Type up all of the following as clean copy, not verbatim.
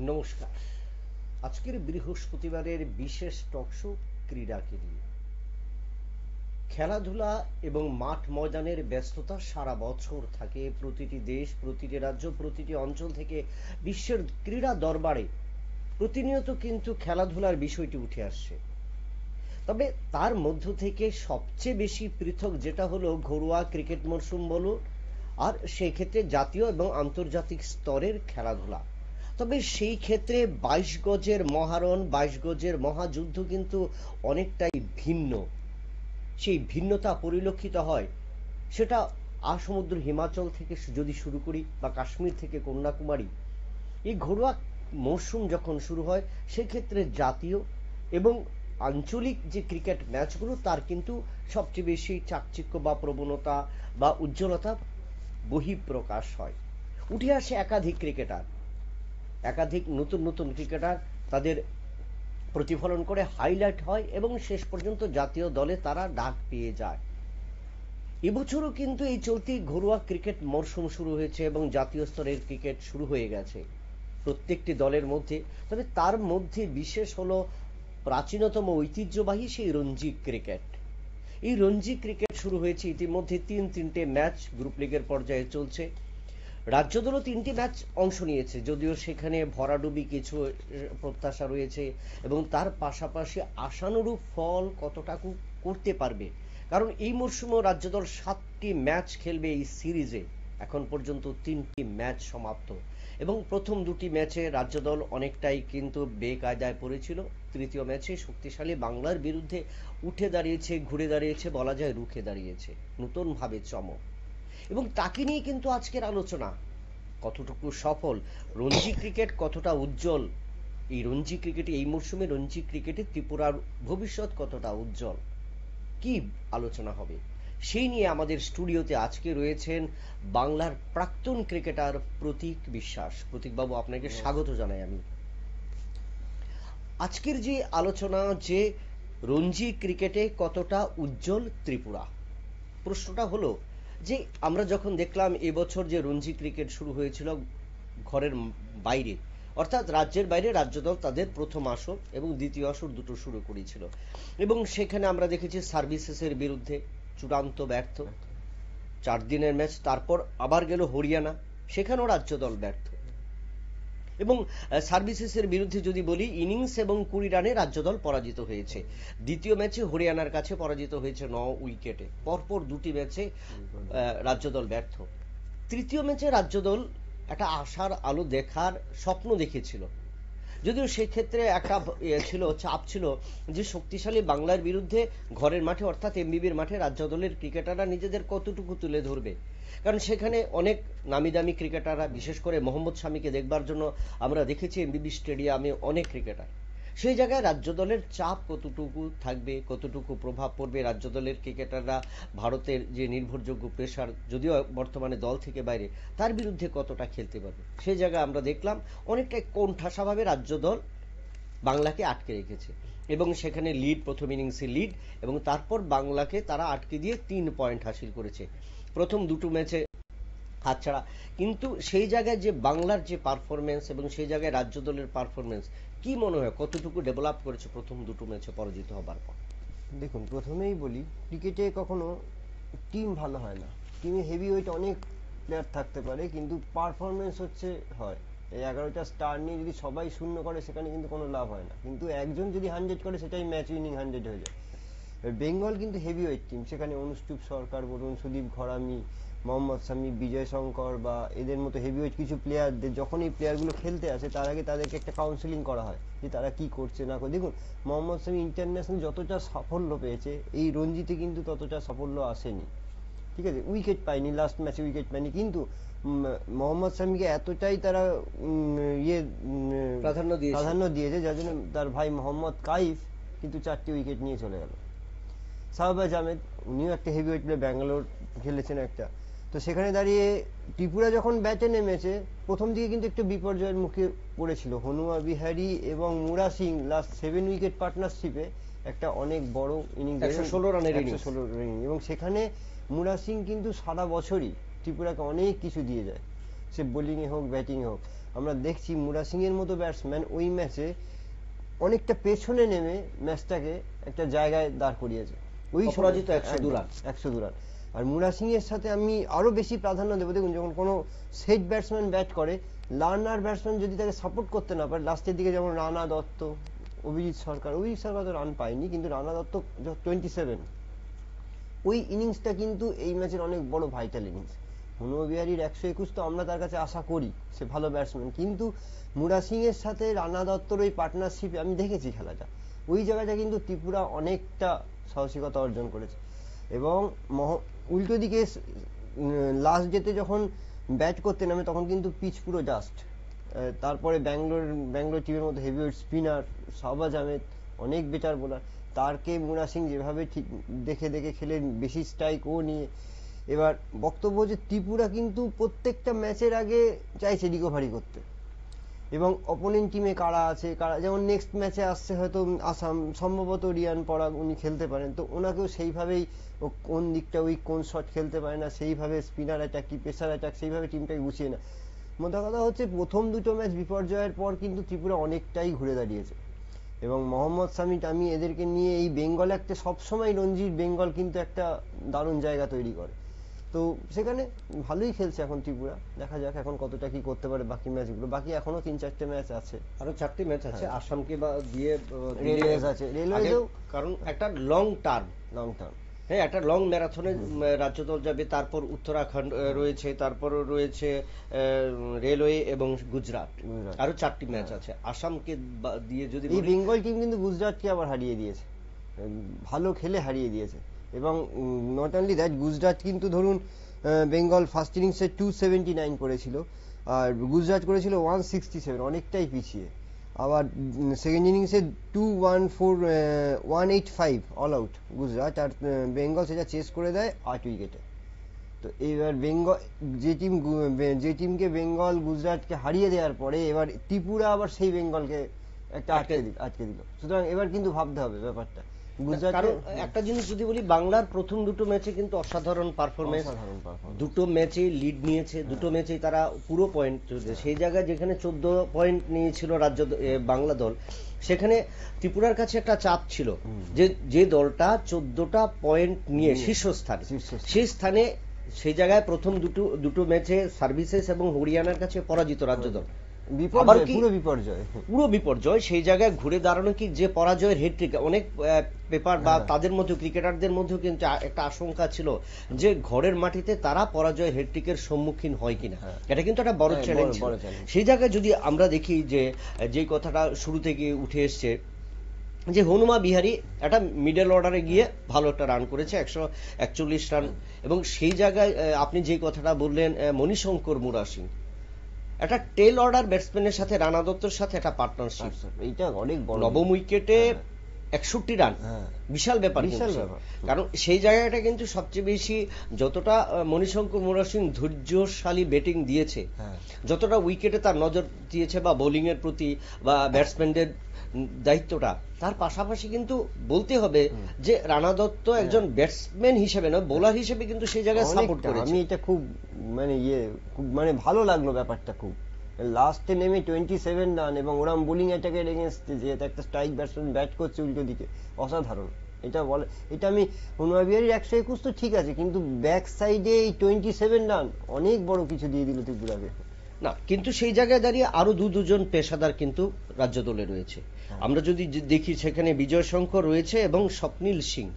নমস্কার। আজকের বৃহস্পতিবারের বিশেষ টকশো ক্রীড়াকে নিয়ে। খেলাধুলা এবং মাঠ ময়দানের ব্যস্ততা সারা বছর থাকে। প্রতিটি দেশ, প্রতিটি রাজ্য, প্রতিটি অঞ্চল থেকে বিশ্বের ক্রীড়া দরবারে প্রতিনিয়ত কিন্তু খেলাধুলার বিষয়টি উঠে আসছে। তবে তার মধ্য থেকে সবচেয়ে বেশি পৃথক যেটা হলো ঘরোয়া ক্রিকেট মরশুম বলো, আর সেই ক্ষেত্রে জাতীয় এবং আন্তর্জাতিক স্তরের খেলাধুলা। তবে সেই ক্ষেত্রে 22 গজের মহারণ, 22 গজের মহাযুদ্ধ কিন্তু অনেকটাই ভিন্ন। সেই ভিন্নতা পরিলক্ষিত হয় সেটা আসমুদ্র হিমাচল থেকে যদি শুরু করি, বা কাশ্মীর থেকে কন্যাকুমারী, এই ঘরোয়া মরশুম যখন শুরু হয় সেক্ষেত্রে জাতীয় এবং আঞ্চলিক যে ক্রিকেট ম্যাচগুলো তার কিন্তু সবচেয়ে বেশি চাকচিক্য বা প্রবণতা বা উজ্জ্বলতা বহিঃপ্রকাশ হয়। উঠে আসে একাধিক ক্রিকেটার, একাধিক নতুন নতুন ক্রিকেটার তাদের প্রতিফলন করে হাইলাইট হয় এবং শেষ পর্যন্ত জাতীয় দলে তারা ডাক পেয়ে যায়। এবছরও কিন্তু এই চলতি ঘরোয়া ক্রিকেট মরশুম শুরু হয়েছে এবং জাতীয় স্তরের ক্রিকেট শুরু হয়ে গেছে প্রত্যেকটি দলের মধ্যে। তবে তার মধ্যে বিশেষ হলো প্রাচীনতম ঐতিহ্যবাহী সেই রঞ্জি ক্রিকেট। এই রঞ্জি ক্রিকেট শুরু হয়েছে ইতিমধ্যে তিনটে ম্যাচ গ্রুপ লিগের পর্যায়ে চলছে। রাজ্য দলও 3টি ম্যাচ অংশ নিয়েছে, যদিও সেখানে ভরাডুবি কিছু প্রত্যাশা রয়েছে এবং তার পাশাপাশি আশানুরূপ ফল কতটাকু করতে পারবে, কারণ এই মরশুমেও রাজ্য দল 7টি ম্যাচ খেলবে এই সিরিজে। এখন পর্যন্ত 3টি ম্যাচ সমাপ্ত এবং প্রথম 2টি ম্যাচে রাজ্য দল অনেকটাই কিন্তু বেকায়দায় পড়েছিল। তৃতীয় ম্যাচে শক্তিশালী বাংলার বিরুদ্ধে উঠে দাঁড়িয়েছে, ঘুরে দাঁড়িয়েছে, বলা যায় রুখে দাঁড়িয়েছে নতুনভাবে চমক। এবং তাকে নিয়ে কিন্তু আজকের আলোচনা, কতটুকু সফল রঞ্জি ক্রিকেট, কতটা উজ্জ্বল এই রঞ্জি ক্রিকেটে, এই মরশুমে রঞ্জি ক্রিকেটে ত্রিপুরার ভবিষ্যৎ কতটা উজ্জ্বল, কি আলোচনা হবে সেই নিয়ে আমাদের স্টুডিওতে আজকে রয়েছেন বাংলার প্রাক্তন ক্রিকেটার প্রতীক বিশ্বাস। প্রতীক বাবু, আপনাকে স্বাগত জানাই আমি। আজকের যে আলোচনা, যে রঞ্জি ক্রিকেটে কতটা উজ্জ্বল ত্রিপুরা, প্রশ্নটা হলো যে আমরা যখন দেখলাম এবছর যে রঞ্জি ক্রিকেট শুরু হয়েছিল ঘরের বাইরে, অর্থাৎ রাজ্যের বাইরে রাজ্য দল তাদের প্রথম আসর এবং দ্বিতীয় আসর দুটো শুরু করেছিল এবং সেখানে আমরা দেখেছি সার্ভিসেসের বিরুদ্ধে চূড়ান্ত ব্যর্থ 4 দিনের ম্যাচ। তারপর আবার গেল হরিয়ানা, সেখানেও রাজ্য দল ব্যর্থ। এবং সার্ভিসেসের বিরুদ্ধে যদি বলি, ইনিংস এবং 20 রানে রাজ্য দল পরাজিত হয়েছে। দ্বিতীয় ম্যাচে হরিয়ানার কাছে পরাজিত হয়েছে 9 উইকেটে। পরপর 2টি ম্যাচে রাজ্য দল ব্যর্থ। তৃতীয় ম্যাচে রাজ্য দল একটা আশার আলো দেখার স্বপ্ন দেখেছিল, যদিও সেক্ষেত্রে একটা ছিল, চাপ ছিল যে শক্তিশালী বাংলার বিরুদ্ধে ঘরের মাঠে অর্থাৎ এমবিবির মাঠে রাজ্য দলের ক্রিকেটাররা নিজেদের কতটুকু তুলে ধরবে, কারণ সেখানে অনেক নামি দামি ক্রিকেটাররা, বিশেষ করে মোহাম্মদ শামিকে দেখবার জন্য আমরা দেখেছি এমবিবি স্টেডিয়ামে অনেক ক্রিকেটার। সেই জায়গায় রাজ্য দলের চাপ কতটুকু থাকবে, কতটুকু প্রভাব পড়বে, রাজ্য দলের ক্রিকেটাররা ভারতের যে নির্ভরযোগ্য পেসার, যদিও বর্তমানে দল থেকে বাইরে, তার বিরুদ্ধে কতটা খেলতে পারবে, সেই জায়গায় আমরা দেখলাম অনেকটাই কোণঠাসাভাবে রাজ্য দল বাংলাকে আটকে রেখেছে এবং সেখানে লিড, প্রথম ইনিংসে লিড এবং তারপর বাংলাকে তারা আটকে দিয়ে 3 পয়েন্ট হাসিল করেছে প্রথম 2টো ম্যাচে হাতছাড়া। কিন্তু সেই জায়গায় যে বাংলার যে পারফরমেন্স এবং সেই জায়গায় রাজ্য দলের পারফরমেন্স, কি মনে হয় কতটুকু ডেভেলপ করেছে প্রথম 2টো ম্যাচে পরাজিত হবার পর? দেখুন, প্রথমেই বলি, ক্রিকেটে কখনো টিম ভালো হয় না। টিমে হেভিওয়েট অনেক প্লেয়ার থাকতে পারে, কিন্তু পারফরমেন্স হয়। এই 11টা স্টার নিয়ে যদি সবাই শূন্য করে, সেখানে কিন্তু কোনো লাভ হয় না। কিন্তু একজন যদি 100 করে, সেটাই ম্যাচ উইনিং 100 হয়ে যায়। বেঙ্গল কিন্তু হেভিওয়েট টিম, সেখানে অনুষ্ঠুপ সরকার বলুন, সুদীপ ঘরামি, মোহাম্মদ শামি, বিজয় শঙ্কর বা এদের মতো হেভিওয়েট কিছু প্লেয়ারদের যখন এই প্লেয়ারগুলো খেলতে আসে, তার আগে তাদেরকে একটা কাউন্সিলিং করা হয় যে তারা কি করছে না করে। দেখুন, মোহাম্মদ শামি ইন্টারন্যাশনাল যতটা সাফল্য পেয়েছে, এই রঞ্জিতে কিন্তু ততটা সাফল্য আসেনি। ঠিক আছে, উইকেট পায়নি, লাস্ট ম্যাচে উইকেট পায়নি, কিন্তু মোহাম্মদ শামিকে এতটাই তারা প্রাধান্য দিয়েছে, যার জন্য তার ভাই মোহাম্মদ কাইফ কিন্তু 4টি উইকেট নিয়ে চলে গেল। শাহবাজ আহমেদ, উনিও একটা হেভিওয়েট প্লেয়ার, ব্যাঙ্গালোর খেলেছেন একটা। তো সেখানে দাঁড়িয়ে ত্রিপুরা যখন ব্যাটে নেমেছে, প্রথম দিকে কিন্তু একটু বিপর্যয়ের মুখে পড়েছিল। হনুমা বিহারি এবং মুরা সিং লাস্ট 7 উইকেট পার্টনারশিপে একটা অনেক বড় ইনিংস, 116 রানের এবং সেখানে মুরা সিং কিন্তু সারা বছরই ত্রিপুরাকে অনেক কিছু দিয়ে যায়। সে বোলিংয়ে হোক ব্যাটিংয়ে হোক। আমরা দেখছি মুরা সিং এর মতো ব্যাটসম্যান ওই ম্যাচে অনেকটা পেছনে নেমে ম্যাচটাকে একটা জায়গায় দাঁড় করিয়েছে। ওই অপরাজিত 102 রান। 102 রান। আর মুরা সিং এর সাথে আমি আরো বেশি প্রাধান্য দেবো, দেখুন যখন কোনো সেট ব্যাটসম্যান ব্যাট করে, লার্নার ব্যাটসম্যান যদি তাকে সাপোর্ট করতে না পারে, লাস্টের দিকে যেমন রানা দত্ত, অভিজিৎ সরকার তো রান পায়নি, কিন্তু রানা দত্ত 27, ওই ইনিংসটা কিন্তু এই ম্যাচের অনেক বড় ভাইটাল ইনিংস। হনুমা বিহারীর 121 তো আমরা তার কাছে আশা করি, সে ভালো ব্যাটসম্যান, কিন্তু মুরা সিং এর সাথে রানা দত্তর ওই পার্টনারশিপে আমি দেখেছি খেলাটা, ওই জায়গাটা কিন্তু ত্রিপুরা অনেকটা সাহসিকতা অর্জন করেছে। এবং উল্টো দিকে লাস্ট ডেতে যখন ব্যাট করতে নামে তখন কিন্তু পিচ পুরো জাস্ট। তারপরে ব্যাঙ্গালোর টিমের মধ্যে হেভিওয়েট স্পিনার শাহবাজ আহমেদ অনেক বেটার বোলার, তারকে মুরা সিং যেভাবে ঠিক দেখে দেখে খেলে বেশি স্ট্রাইক ও নিয়ে। এবার বক্তব্য যে ত্রিপুরা কিন্তু প্রত্যেকটা ম্যাচের আগে চাইছে রিকভারি করতে, এবং অপোনেন্ট টিমে কারা আছে যেমন নেক্সট ম্যাচে আসছে হয়তো আসাম, সম্ভবত রিয়ান পরাগ উনি খেলতে পারেন, তো ওনাকেও সেইভাবেই কোন দিকটা উইক, কোন শট খেলতে পারে না, সেইভাবে স্পিনার অ্যাটাক কি পেসার অ্যাটাক সেইভাবে টিমটাকে গুছিয়ে না। মোদ্দা কথা হচ্ছে প্রথম দুটো ম্যাচ বিপর্যয়ের পর কিন্তু ত্রিপুরা অনেকটাই ঘুরে দাঁড়িয়েছে। এবং মোহাম্মদ সামিট, আমি এদেরকে নিয়ে এই বেঙ্গল একটা সবসময় রঞ্জির বেঙ্গল কিন্তু একটা দারুণ জায়গা তৈরি করে, তো সেখানে ভালোই খেলছে এখন ত্রিপুরা। দেখা যাক এখন কতটা কি করতে পারে বাকি ম্যাচগুলো, বাকি এখনো 3-4টে ম্যাচ আছে, আরো 4টি ম্যাচ আছে, আসামকে বা দিয়ে রেলওয়েজ আছে, রেলওয়েজও কারণ একটা লং টার্ম, হ্যাঁ একটা লং ম্যারাথনে রাজ্য দল যাবে, তারপর উত্তরাখণ্ড রয়েছে, তারপর রয়েছে রেলওয়ে এবং গুজরাট, আরো 4টি ম্যাচ আছে। আসামকে দিয়ে যদি এই বেঙ্গল টিম কিন্তু গুজরাটকে আবার হারিয়ে দিয়েছে, ভালো খেলে হারিয়ে দিয়েছে। এবং নট অনলি দ্যাট, গুজরাট কিন্তু ধরুন বেঙ্গল ফার্স্ট ইনিংসে 279 করেছিল, আর গুজরাট করেছিল 167, অনেকটাই পিছিয়ে। আবার সেকেন্ড ইনিংসে 185 অল আউট গুজরাট, আর বেঙ্গল সেটা চেস করে দেয় 8 উইকেটে। তো এবার বেঙ্গল যে টিমকে বেঙ্গল গুজরাটকে হারিয়ে দেওয়ার পরে এবার ত্রিপুরা আবার সেই বেঙ্গলকে একটা আটকে দিল। সুতরাং এবার কিন্তু ভাবতে হবে ব্যাপারটা। কারণ একটা জিনিস যদি বলি, বাংলার প্রথম দুটো ম্যাচে কিন্তু অসাধারণ পারফরমেন্স, দুটো ম্যাচে লিড নিয়েছে, দুটো ম্যাচেই তারা পুরো পয়েন্ট, সেই জায়গায় যেখানে 14 পয়েন্ট নিয়েছিল বাংলা দল, সেখানে ত্রিপুরার কাছে একটা চাপ ছিল যে দলটা 14টা পয়েন্ট নিয়ে শীর্ষস্থানে, সেই স্থানে সেই জায়গায় প্রথম দুটো ম্যাচে সার্ভিসেস এবং হরিয়ানার কাছে পরাজিত রাজ্য দল, পুরো বিপর্যয়। সেই জায়গায় ঘুরে দাঁড়ানো কি যে পরাজয়ের হেডট্রিক, অনেক পেপার বা তাদের মধ্যে ক্রিকেটারদের মধ্যেও কিন্তু একটা আশঙ্কা ছিল যে ঘরের মাটিতে তারা পরাজয়ের হেডট্রিকের সম্মুখীন হয় কিনা, এটা কিন্তু একটা বড় চ্যালেঞ্জ। সেই জায়গায় যদি আমরা দেখি যে কথাটা শুরু থেকে উঠে এসছে যে হনুমা বিহারী একটা মিডল অর্ডারে গিয়ে ভালো একটা রান করেছে, 141 রান, এবং সেই জায়গায় আপনি যে কথাটা বললেন মণিশঙ্কর মুরা সিং, একটা টেল অর্ডার ব্যাটসম্যানের সাথে রানা দত্তর সাথে একটা পার্টনারশিপ, এইটা অনেক বড়, নবম উইকেটে 61 রান, বিশাল ব্যাপার। কারণ সেই জায়গাটা কিন্তু সবচেয়ে বেশি, যতটা মণিশঙ্কর মুরা সিং ধৈর্যশালী ব্যাটিং দিয়েছে, যতটা উইকেটে তার নজর দিয়েছে বা বোলিং এর প্রতি বা ব্যাটসম্যানদের দায়িত্বটা, তার পাশাপাশি কিন্তু বলতে হবে যে রানা দত্ত একজন ব্যাটসম্যান হিসেবে নয়, বোলার হিসেবে কিন্তু সেই জায়গায় সাপোর্ট করেছে। আমি এটা খুব মানে ভালো লাগলো ব্যাপারটা, খুব লাস্টে নেমে 27 রান, এবং ওরাম বোলিং অ্যাটাকের এগেইনস্টে যে একটা স্ট্রাইক ব্যাটসম্যান ব্যাট করছে উল্টো দিকে, অসাধারণ। এটা আমি হনুমা বিহারীর 121 তো ঠিক আছে, কিন্তু ব্যাক সাইডে এই 27 রান অনেক বড় কিছু দিয়ে দিল ত্রিপুরাকে। না, কিন্তু সেই জায়গায় দাঁড়িয়ে আরো দুজন পেশাদার কিন্তু রাজ্য দলে রয়েছে। আমরা যদি দেখি সেখানে বিজয় শঙ্কর রয়েছে এবং স্বপ্নীল সিং।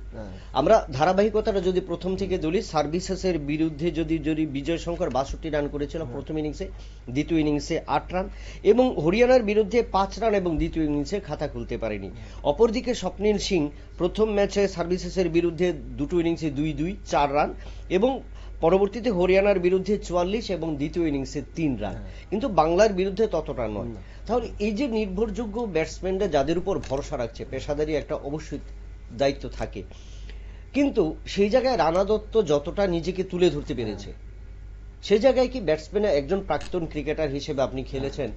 আমরা ধারাবাহিকতাটা যদি প্রথম থেকে ধরি, সার্ভিসেসের বিরুদ্ধে যদি বিজয় শঙ্কর 62 রান করেছিল প্রথম ইনিংসে, দ্বিতীয় ইনিংসে 8 রান, এবং হরিয়ানার বিরুদ্ধে 5 রান এবং দ্বিতীয় ইনিংসে খাতা খুলতে পারেনি। অপরদিকে স্বপ্নীল সিং প্রথম ম্যাচে সার্ভিসেসের বিরুদ্ধে দুটো ইনিংসে 2-2 4 রান, এবং পরবর্তীতে হরিয়ানার বিরুদ্ধে 44 এবং দ্বিতীয় ইনিংসে 3 রান, কিন্তু বাংলার বিরুদ্ধে ততটা নয়। তাহলে এই যে নির্ভরযোগ্য ব্যাটসম্যানরা যাদের উপর ভরসা রাখছে, পেশাদারি একটা অবশ্যই দায়িত্ব থাকে, কিন্তু সেই জায়গায় রানা দত্ত যতটা নিজেকে তুলে ধরতে পেরেছে, সেই জায়গায় কি ব্যাটসম্যান, একজন প্রাক্তন ক্রিকেটার হিসেবে আপনি খেলেছেন,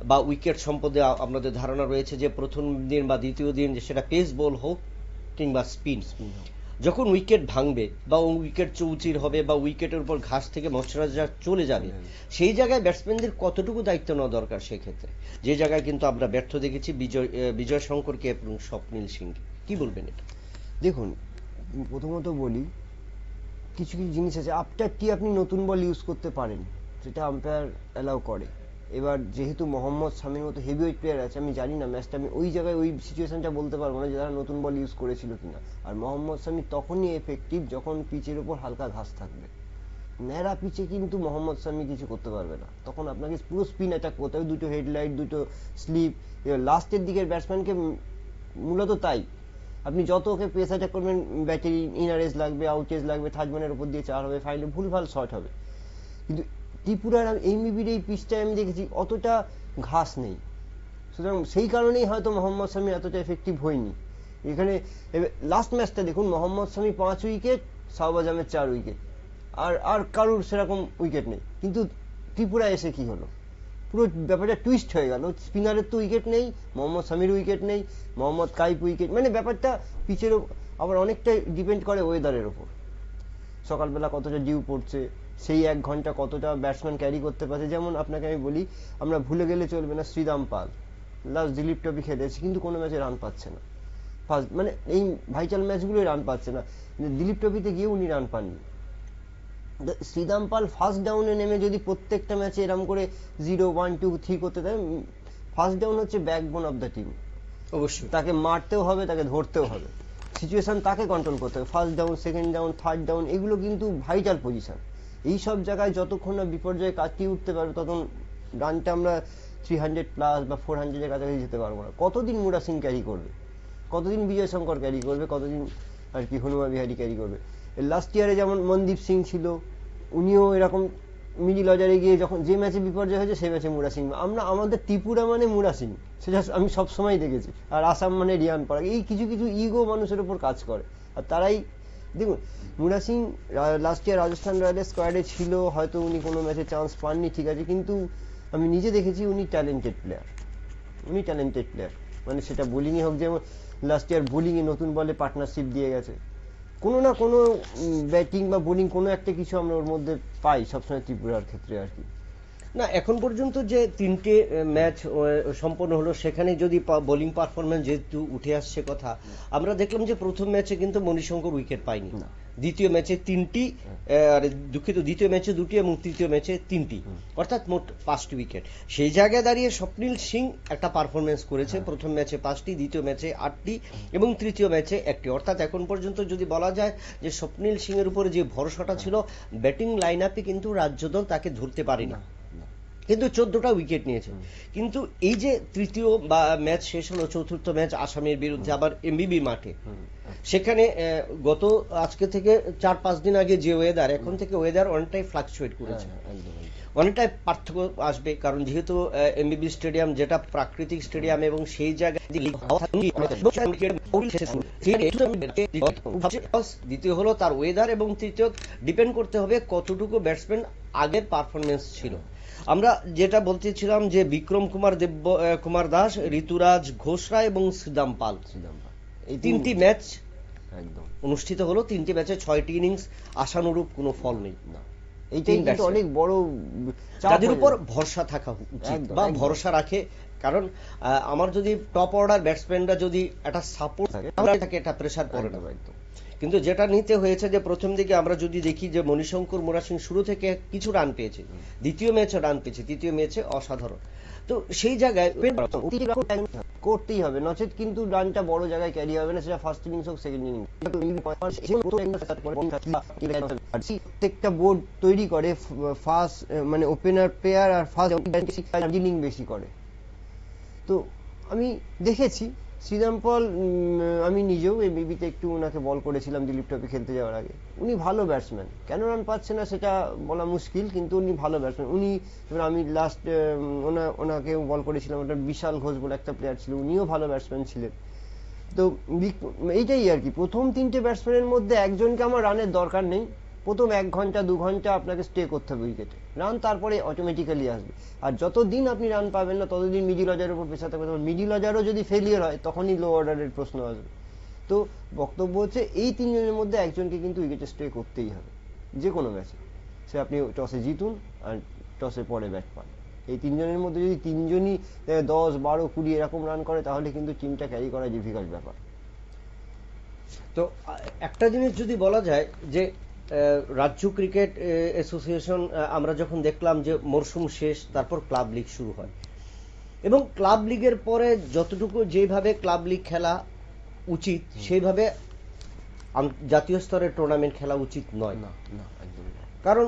বা উইকেট সম্পদে আপনাদের ধারণা রয়েছে যে প্রথম দিন বা দ্বিতীয় দিন সেটা পেস বল হোক কিংবা স্পিন, যখন উইকেট ভাঙবে বা উইকেট চৌচির হবে বা উইকেটের উপর ঘাস থেকে ময়শ্চারাইজার চলে যাবে, সেই জায়গায় ব্যাটসম্যানদের কতটুকু দায়িত্ব নেওয়া দরকার সেক্ষেত্রে, যে জায়গায় কিন্তু আমরা ব্যর্থ দেখেছি বিজয় শঙ্করকে এবং স্বপ্নিল সিংকে। কি বলবেন এটা? দেখুন, প্রথমত বলি, কিছু কিছু জিনিস আছে, আফটার টি আপনি নতুন বল ইউজ করতে পারেন, সেটা আম্পায়ার অ্যালাউ করে। এবার যেহেতু মোহাম্মদ শামির মতো হেভিওয়েট প্লেয়ার আছে, আমি জানি না ম্যাচটা, আমি ওই জায়গায় ওই সিচুয়েশনটা বলতে পারবো না যে তারা নতুন বল ইউজ করেছিল কিনা। আর মোহাম্মদ শামি তখনই এফেক্টিভ যখন পিচের উপর হালকা ঘাস থাকবে। ন্যাড়া পিচে কিন্তু মোহাম্মদ শামি কিছু করতে পারবে না, তখন আপনাকে পুরো স্পিন অ্যাটাক করতে হবে, দুটো হেডলাইট, দুটো স্লিপ। লাস্টের দিকের ব্যাটসম্যানকে মূলত তাই, আপনি যত ওকে পেস অ্যাটাক করবেন, ব্যাটারি ইনার এজ লাগবে, আউট এজ লাগবে, থার্ডম্যানের উপর দিয়ে 4 হবে, ফাইনালে ভুলভাল শট হবে। কিন্তু ত্রিপুরার এমবিবির এই পিচটায় আমি দেখেছি অতটা ঘাস নেই, সুতরাং সেই কারণেই হয়তো মোহাম্মদ শামি এতটা এফেক্টিভ হয়নি এখানে। লাস্ট ম্যাচটা দেখুন, মোহাম্মদ শামি 5 উইকেট, শাহবাজ আহমেদ 4 উইকেট, আর আর কারুর সেরকম উইকেট নেই। কিন্তু ত্রিপুরা এসে কি হলো, পুরো ব্যাপারটা টুইস্ট হয়ে গেল। স্পিনারের তো উইকেট নেই, মোহাম্মদ শামির উইকেট নেই, মোহাম্মদ কাইফ উইকেট, মানে ব্যাপারটা পিচের আবার অনেকটা ডিপেন্ড করে ওয়েদারের ওপর। সকালবেলা কতটা ডিউ পড়ছে, সেই 1 ঘন্টা কতটা ব্যাটসম্যান ক্যারি করতে পারছে। যেমন আপনাকে আমি বলি, আমরা ভুলে গেলে চলবে না, শ্রীরাম পাল লাস্ট দিলীপ ট্রফি খেলেছে কিন্তু কোনো ম্যাচে রান পাচ্ছে না। ফার্স্ট মানে এই ভাইটাল ম্যাচগুলোই রান পাচ্ছে না, দিলীপ ট্রফিতে গিয়ে উনি রান পাননি। শ্রীরাম পাল ফার্স্ট ডাউনে নেমে যদি প্রত্যেকটা ম্যাচে এরকম করে 0, 1, 2, 3 করতে দেয়, ফার্স্ট ডাউন হচ্ছে ব্যাকবোন অফ দ্য টিম। অবশ্যই তাকে মারতেও হবে, তাকে ধরতেও হবে, সিচুয়েশন তাকে কন্ট্রোল করতে হবে। First down, second down, third down, এগুলো কিন্তু ভাইটাল পজিশন। এই সব জায়গায় যতক্ষণ না বিপর্যয়ে কাটিয়ে উঠতে পারবে, তখন রানটা আমরা 300 প্লাস বা 400 এর কাছাকাছি যেতে পারবো না। কতদিন মুরা সিং ক্যারি করবে, কতদিন বিজয় শঙ্কর ক্যারি করবে, কতদিন আর কি হনুমা বিহারি ক্যারি করবে। লাস্ট ইয়ারে যেমন মনদীপ সিং ছিল, উনিও এরকম মিডিল অর্ডারে গিয়ে যখন যে ম্যাচে বিপর্যয় হয়েছে, সেই ম্যাচে মুরা সিং। আমাদের ত্রিপুরা মানে মুরা সিং, সেটা আমি সবসময় দেখেছি। আর আসাম মানে রিয়ান পরাগ। এই কিছু কিছু ইগো মানুষের উপর কাজ করে, আর তারাই দেখুন, মুরা সিং লাস্ট ইয়ার রাজস্থান রয়্যালের স্কোয়াডে ছিল, হয়তো উনি কোনো ম্যাচে চান্স পাননি, ঠিক আছে, কিন্তু আমি নিজে দেখেছি উনি ট্যালেন্টেড প্লেয়ার, উনি ট্যালেন্টেড প্লেয়ার। মানে সেটা বোলিংয়ে হোক, যেমন লাস্ট ইয়ার বোলিংয়ে নতুন বলে পার্টনারশিপ দিয়ে গেছে, কোনো না কোনো ব্যাটিং বা বোলিং কোনো একটা কিছু আমরা ওর মধ্যে পাই সবসময় ত্রিপুরার ক্ষেত্রে আর কি। না, এখন পর্যন্ত যে 3টে ম্যাচ সম্পন্ন হলো, সেখানে যদি বোলিং পারফরমেন্স যেহেতু উঠে আসছে কথা, আমরা দেখলাম যে প্রথম ম্যাচে কিন্তু মণিশঙ্কর উইকেট পায়নি, দ্বিতীয় ম্যাচে 3টি, আর দুঃখিত, দ্বিতীয় ম্যাচে 2টি এবং তৃতীয় ম্যাচে 3টি, অর্থাৎ মোট 5টি উইকেট। সেই জায়গায় দাঁড়িয়ে স্বপ্নিল সিং একটা পারফরমেন্স করেছে, প্রথম ম্যাচে 5টি, দ্বিতীয় ম্যাচে 8টি এবং তৃতীয় ম্যাচে 1টি। অর্থাৎ এখন পর্যন্ত যদি বলা যায় যে স্বপ্নিল সিং এর উপরে যে ভরসাটা ছিল, ব্যাটিং লাইন আপে কিন্তু রাজ্য দল তাকে ধরতে পারেনি, কিন্তু 14টা উইকেট নিয়েছে। কিন্তু এই যে তৃতীয় বা ম্যাচ শেষ হলো, চতুর্থ ম্যাচ আসামের বিরুদ্ধে আবার এমবিবি মাঠে, সেখানে গত আজকে থেকে 4-5 দিন আগে যে ওয়েদার, এখন থেকে ওয়েদার অনেকটাই ফ্লাকচুয়েট করেছে, অনেকটাই পার্থক্য আসবে। কারণ যেহেতু এমবিবি স্টেডিয়াম যেটা প্রাকৃতিক স্টেডিয়াম, এবং সেই জায়গায় দ্বিতীয় হলো তার ওয়েদার, এবং তৃতীয় ডিপেন্ড করতে হবে কতটুকু ব্যাটসম্যান আগের পারফরমেন্স ছিল। আমরা যেটা বলতেছিলাম যে বিক্রম কুমার দাস, ঋতুরাজ ঘোষরা এবং শ্রীরাম পাল, এই 3টি ম্যাচ একদম অনুষ্ঠিত হলো। 3টি ম্যাচে 6টি ইনিংস, আশানুরূপ কোনো ফল নেই। এইটাই কিন্তু অনেক বড় তাদের উপর ভরসা থাকা উচিত বা ভরসা রাখে, কারণ আমার যদি টপ অর্ডার ব্যাটসম্যানরা যদি একটা সাপোর্ট থাকে, এটা প্রেসার পড়ে না। কিন্তু যেটা নিতে হয়েছে যে প্রথম দিকে আমরা যদি দেখি যে মণিশঙ্কর মুরা সিং শুরু থেকে কিছু রান পেয়েছে, দ্বিতীয় ম্যাচে রান পেয়েছে, তৃতীয় ম্যাচে অসাধারণ। তো সেই জায়গায় করতেই হবে, নচেত কিন্তু রানটা বড় জায়গায় ক্যারি হবে না, সেটা ফার্স্ট ইনিংস হোক, সেকেন্ড ইনিংস। প্রত্যেকটা বোর্ড তৈরি করে ফাস্ট, মানে ওপেনার প্লেয়ার আর ফাস্ট ইনিং বেশি করে। তো আমি দেখেছি শ্রীরাম পাল, আমি নিজেও এই বিবিতে একটু ওনাকে বল করেছিলাম দিলীপ ট্রফি খেলতে যাওয়ার আগে। উনি ভালো ব্যাটসম্যান, কেন রান পাচ্ছে না সেটা বলা মুশকিল, কিন্তু উনি ভালো ব্যাটসম্যান। উনি, আমি লাস্ট ওনাকে বল করেছিলাম, ওটা বিশাল ঘোষ বলে একটা প্লেয়ার ছিল, উনিও ভালো ব্যাটসম্যান ছিলেন। তো এইটাই আর কি, প্রথম 3টে ব্যাটসম্যানের মধ্যে একজনকে আমার রানের দরকার নেই, প্রথম 1 ঘন্টা 2 ঘন্টা আপনাকে স্টে করতে হবে উইকেটে, রান তারপরে অটোমেটিক্যালি আসবে। আর যতদিন আপনি রান পাবেন না, ততদিন মিডিল অর্ডারের উপর পেশা থাকবে। মিডিল অর্ডারও যদি ফেলিয়ার হয়, তখনই লো অর্ডারের প্রশ্ন আসবে। তো বক্তব্য হচ্ছে এই তিনজনের মধ্যে একজনকে কিন্তু উইকেটে স্টে করতেই হবে যে কোনো ম্যাচে, সে আপনি টসে জিতুন আর টসে পরে ব্যাট পান। এই তিনজনের মধ্যে যদি তিনজনই 10, 12, 20 এরকম রান করে তাহলে কিন্তু টিমটা ক্যারি করা ডিফিকাল্ট ব্যাপার। তো একটা জিনিস যদি বলা যায় যে রাজ্য ক্রিকেট অ্যাসোসিয়েশন, আমরা যখন দেখলাম যে মরশুম শেষ, তারপর ক্লাব লিগ শুরু হয়, এবং ক্লাব লিগের পরে যতটুকু যেভাবে ক্লাব লিগ খেলা উচিত সেইভাবে জাতীয় স্তরের টুর্নামেন্ট খেলা উচিত নয়। না না, একদম না। কারণ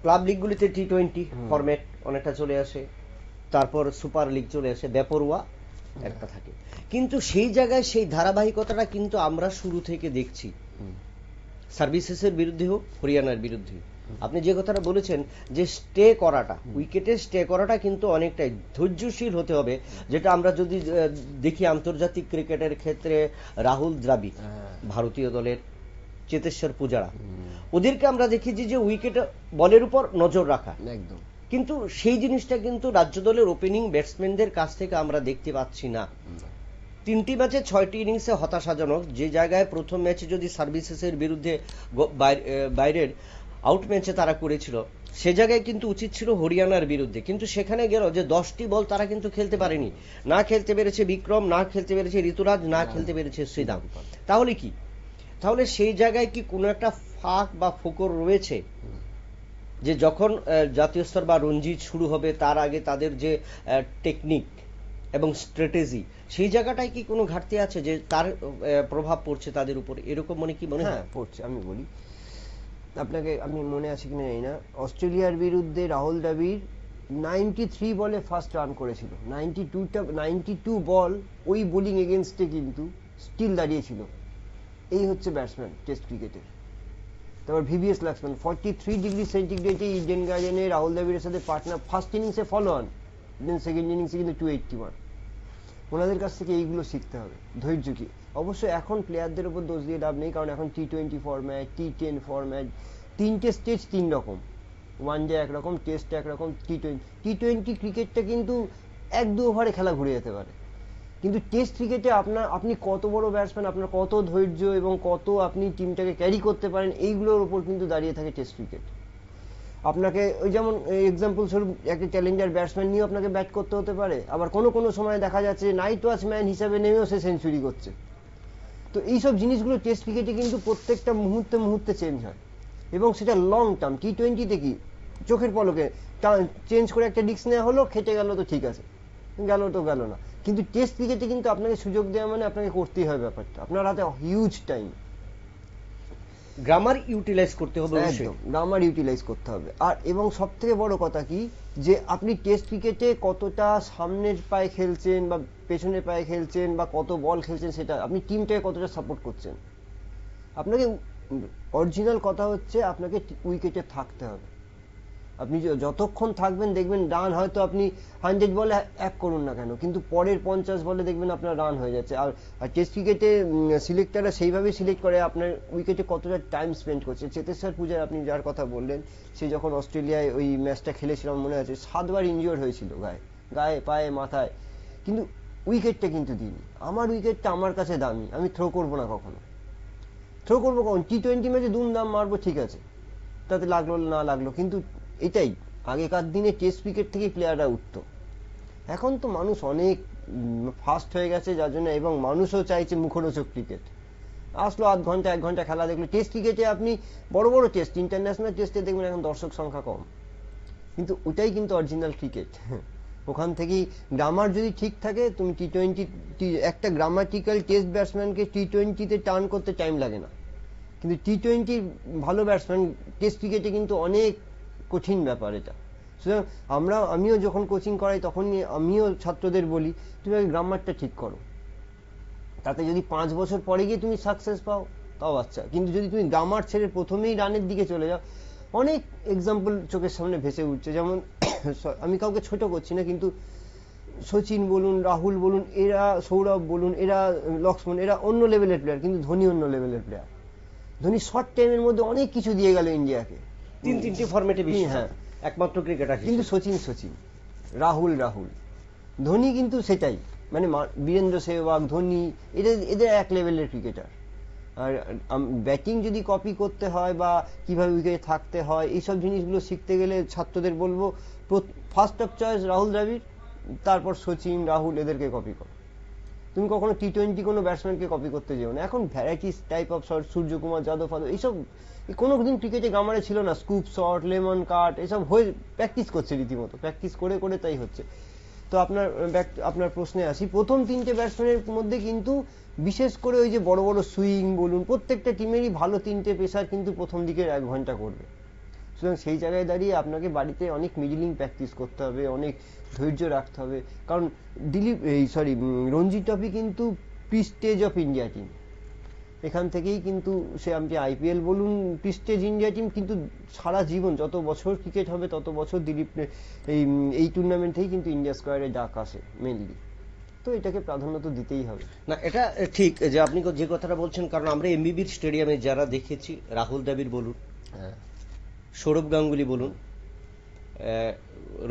ক্লাব লিগগুলিতে টি-20 ফরম্যাট অনেকটা চলে আসে, তারপর সুপার লিগ চলে আসে, বেপরোয়া একটা থাকে। কিন্তু সেই জায়গায় সেই ধারাবাহিকতাটা কিন্তু আমরা শুরু থেকে দেখছি, সার্ভিসেসের বিরুদ্ধে হোক, হরিয়ানার বিরুদ্ধে। আপনি যে কথাটা বলেছেন যে স্টে করাটা, উইকেটে স্টে করাটা কিন্তু অনেকটাই ধৈর্যশীল হতে হবে, যেটা আমরা যদি দেখি আন্তর্জাতিক ক্রিকেটের ক্ষেত্রে রাহুল দ্রাবিড় ভারতীয় দলের, চেতেশ্বর পূজারা, ওদেরকে আমরা দেখেছি যে উইকেটে বলের উপর নজর রাখা একদম। কিন্তু সেই জিনিসটা কিন্তু রাজ্য দলের ওপেনিং ব্যাটসম্যানদের কাছ থেকে আমরা দেখতে পাচ্ছি না। 3টি ম্যাচে 6টি ইনিংসে হতাশাজনক, যে জায়গায় প্রথম ম্যাচে যদি সার্ভিসেসের বিরুদ্ধে বাইরের আউট ম্যাচে তারা করেছিল, সে জায়গায় কিন্তু উচিত ছিল হরিয়ানার বিরুদ্ধে, কিন্তু সেখানে গেল যে 10টি বল তারা কিন্তু খেলতে পারেনি। না খেলতে পেরেছে বিক্রম, না খেলতে পেরেছে ঋতুরাজ, না খেলতে পেরেছে শ্রীদাম। তাহলে কি, তাহলে সেই জায়গায় কি কোনো একটা ফাঁক বা ফোকর রয়েছে যে যখন জাতীয় স্তর বা রঞ্জি শুরু হবে তার আগে তাদের যে টেকনিক এবং স্ট্র্যাটেজি, সেই জায়গাটায় কি কোনো ঘাটতি আছে যে তার প্রভাব পড়ছে তাদের উপর, এরকম কি মনে হয়? পড়ছে। আমি বলি আপনাকে, আপনি মনে আছে কিনা জানি না, অস্ট্রেলিয়ার বিরুদ্ধে রাহুল দ্রাবিড় 93 বলে ফার্স্ট রান করেছিল। 92 বল ওই বোলিং এগেনস্টে কিন্তু স্টিল দাঁড়িয়েছিল। এই হচ্ছে ব্যাটসম্যান টেস্ট ক্রিকেটের। তারপর ভিভিএস লাক্সম্যান 43 ডিগ্রি সেন্টিগ্রেডে ইডেন গার্ডেনে রাহুল দ্রাবিড়ের সাথে পার্টনার, ফার্স্ট ইনিংসে ফলো অন, দেন সেকেন্ড ইনিংসে কিন্তু 281। ওনাদের কাছ থেকে এইগুলো শিখতে হবে, ধৈর্য কি। অবশ্যই এখন প্লেয়ারদের উপর দোষ দিয়ে লাভ নেই, কারণ এখন টি-20 ফরম্যাট, টি-10 ফরম্যাট, 3টে স্টেজ 3 রকম, ওয়ান ডে একরকম, টেস্ট একরকম, টি-20 ক্রিকেটটা কিন্তু 1-2 ওভারে খেলা ঘুরে যেতে পারে। কিন্তু টেস্ট ক্রিকেটে আপনি কত বড় ব্যাটসম্যান, আপনার কত ধৈর্য এবং কত আপনি টিমটাকে ক্যারি করতে পারেন, এইগুলোর উপর কিন্তু দাঁড়িয়ে থাকে টেস্ট ক্রিকেট। আপনাকে ওই যেমন এক্সাম্পল স্বরূপ একটা চ্যালেঞ্জার ব্যাটসম্যান নিয়েও আপনাকে ব্যাট করতে হতে পারে, আবার কোনো কোনো সময় দেখা যাচ্ছে নাইট ওয়াচম্যান হিসাবে নেমেও সে সেঞ্চুরি করছে। তো এইসব জিনিসগুলো টেস্ট ক্রিকেটে কিন্তু প্রত্যেকটা মুহূর্তে মুহূর্তে চেঞ্জ হয়, এবং সেটা লং টার্ম। টি-20তে কি চোখের পলকে চেঞ্জ করে একটা রিস্ক নেওয়া হলো, খেটে গেল তো ঠিক আছে, গেল তো গেল না। কিন্তু টেস্ট ক্রিকেটে কিন্তু আপনাকে সুযোগ দেওয়া মানে আপনাকে করতেই হয় ব্যাপারটা, আপনার হাতে হিউজ টাইম। গ্রামার ইউটিলাইজ করতে হবে, একদম গ্রামার ইউটিলাইজ করতে হবে। আর এবং সব থেকে বড় কথা কি, যে আপনি টেস্ট ক্রিকেটে কতটা সামনের পায়ে খেলছেন বা পেছনের পায়ে খেলছেন বা কত বল খেলছেন, সেটা আপনি টিমটাকে কতটা সাপোর্ট করছেন। আপনাকে অরিজিনাল কথা হচ্ছে আপনাকে উইকেটে থাকতে হবে। আপনি যতক্ষণ থাকবেন দেখবেন রান, হয়তো আপনি 100 বলে 1 করুন না কেন, কিন্তু পরের 50 বলে দেখবেন আপনার রান হয়ে যাচ্ছে। আর টেস্ট ক্রিকেটে সিলেক্টররা সেইভাবেই সিলেক্ট করে আপনার উইকেটে কতটা টাইম স্পেন্ড করছে। চেতেশ্বর পূজার আপনি যার কথা বললেন, সে যখন অস্ট্রেলিয়ায় ওই ম্যাচটা খেলেছিলাম মনে আছে, 7 বার ইনজিওর হয়েছিল, গায়ে পায়ে মাথায়, কিন্তু উইকেটটা কিন্তু দিইনি। আমার উইকেটটা আমার কাছে দামি, আমি থ্রো করবো না কখনো। থ্রো করবো কখন? টি-20 ম্যাচে দুমদাম মারবো, ঠিক আছে, তাতে লাগলো না লাগলো, কিন্তু এটাই আগেকার দিনে টেস্ট ক্রিকেট থেকে প্লেয়াররা উঠতো। এখন তো মানুষ অনেক ফাস্ট হয়ে গেছে, যার জন্য, এবং মানুষও চাইছে মুখরোচক ক্রিকেট। আসলো আধ ঘন্টা 1 ঘন্টা খেলা দেখলো। টেস্ট ক্রিকেটে আপনি বড় বড় টেস্ট, ইন্টারন্যাশনাল টেস্টে দেখবেন এখন দর্শক সংখ্যা কম, কিন্তু ওটাই কিন্তু অরিজিনাল ক্রিকেট। ওখান থেকেই গ্রামার যদি ঠিক থাকে, তুমি টি-20, একটা গ্রামাটিক্যাল টেস্ট ব্যাটসম্যানকে টি-20তে টার্ন করতে টাইম লাগে না, কিন্তু টি-20 ভালো ব্যাটসম্যান টেস্ট ক্রিকেটে কিন্তু অনেক কঠিন ব্যাপার এটা। সুতরাং আমিও যখন কোচিং করাই তখন আমিও ছাত্রদের বলি, তুমি আগে গ্রামারটা ঠিক করো, তাতে যদি 5 বছর পরে গিয়ে তুমি সাকসেস পাও তাও আচ্ছা, কিন্তু যদি তুমি গ্রামার ছেড়ে প্রথমেই রানের দিকে চলে যাও, অনেক এক্সাম্পল চোখের সামনে ভেসে উঠছে। যেমন আমি কাউকে ছোট করছি না, কিন্তু সচিন বলুন, রাহুল বলুন, এরা সৌরভ বলুন, এরা লক্ষ্মণ, এরা অন্য লেভেলের প্লেয়ার, কিন্তু ধোনি অন্য লেভেলের প্লেয়ার। ধোনি শর্ট টাইমের মধ্যে অনেক কিছু দিয়ে গেল ইন্ডিয়াকে, 3টি ফরম্যাটে, হ্যাঁ, একমাত্র ক্রিকেটার। কিন্তু সচিন, রাহুল, ধোনি কিন্তু সেটাই মানে বীরেন্দ্র সেহবাগ, ধোনি, এদের এক লেভেলের ক্রিকেটার। আর ব্যাটিং যদি কপি করতে হয় বা কিভাবে উইকেটে থাকতে হয় এইসব জিনিসগুলো শিখতে গেলে ছাত্রদের বলবো first of choice Rahul Dravid, তারপর সচিন, রাহুল, এদেরকে কপি করো। তুমি কখনো টি-20 কোনো ব্যাটসম্যানকে কপি করতে যেও না। এখন varieties type of shot, Suryakumar Yadav এইসব কোনোদিন ক্রিকেটে গ্রামারে ছিল না। স্কুপ শট, লেমন কাট, এসব হয়ে প্র্যাকটিস করছে, রীতিমতো প্র্যাকটিস করে করে তাই হচ্ছে। তো আপনার প্রশ্নে আসি, প্রথম 3টে ব্যাটসম্যানের মধ্যে কিন্তু বিশেষ করে ওই যে বড় বড় সুইং বলুন, প্রত্যেকটা টিমেরই ভালো 3টে পেসার কিন্তু প্রথম দিকের 1 ঘন্টা করবে। সুতরাং সেই জায়গায় দাঁড়িয়ে আপনাকে বাড়িতে অনেক মিডলিং প্র্যাকটিস করতে হবে, অনেক ধৈর্য রাখতে হবে। কারণ রঞ্জি ট্রফি কিন্তু প্রিস্টেজ অফ ইন্ডিয়া টিম, এখান থেকেই কিন্তু সে আপনি আইপিএল বলুন, প্রিস্টেজ ইন্ডিয়া টিম, কিন্তু সারা জীবন যত বছর ক্রিকেট হবে তত বছর এই টুর্নামেন্টেই কিন্তু ইন্ডিয়া স্কোয়ারে ডাক আসে মেনলি। তো এটাকে প্রাধান্য তো দিতেই হবে। না, এটা ঠিক যে আপনি যে কথাটা বলছেন, কারণ আমরা এমবিবির স্টেডিয়ামে যারা দেখেছি, রাহুল দ্রাবিড় বলুন, সৌরভ গাঙ্গুলি বলুন,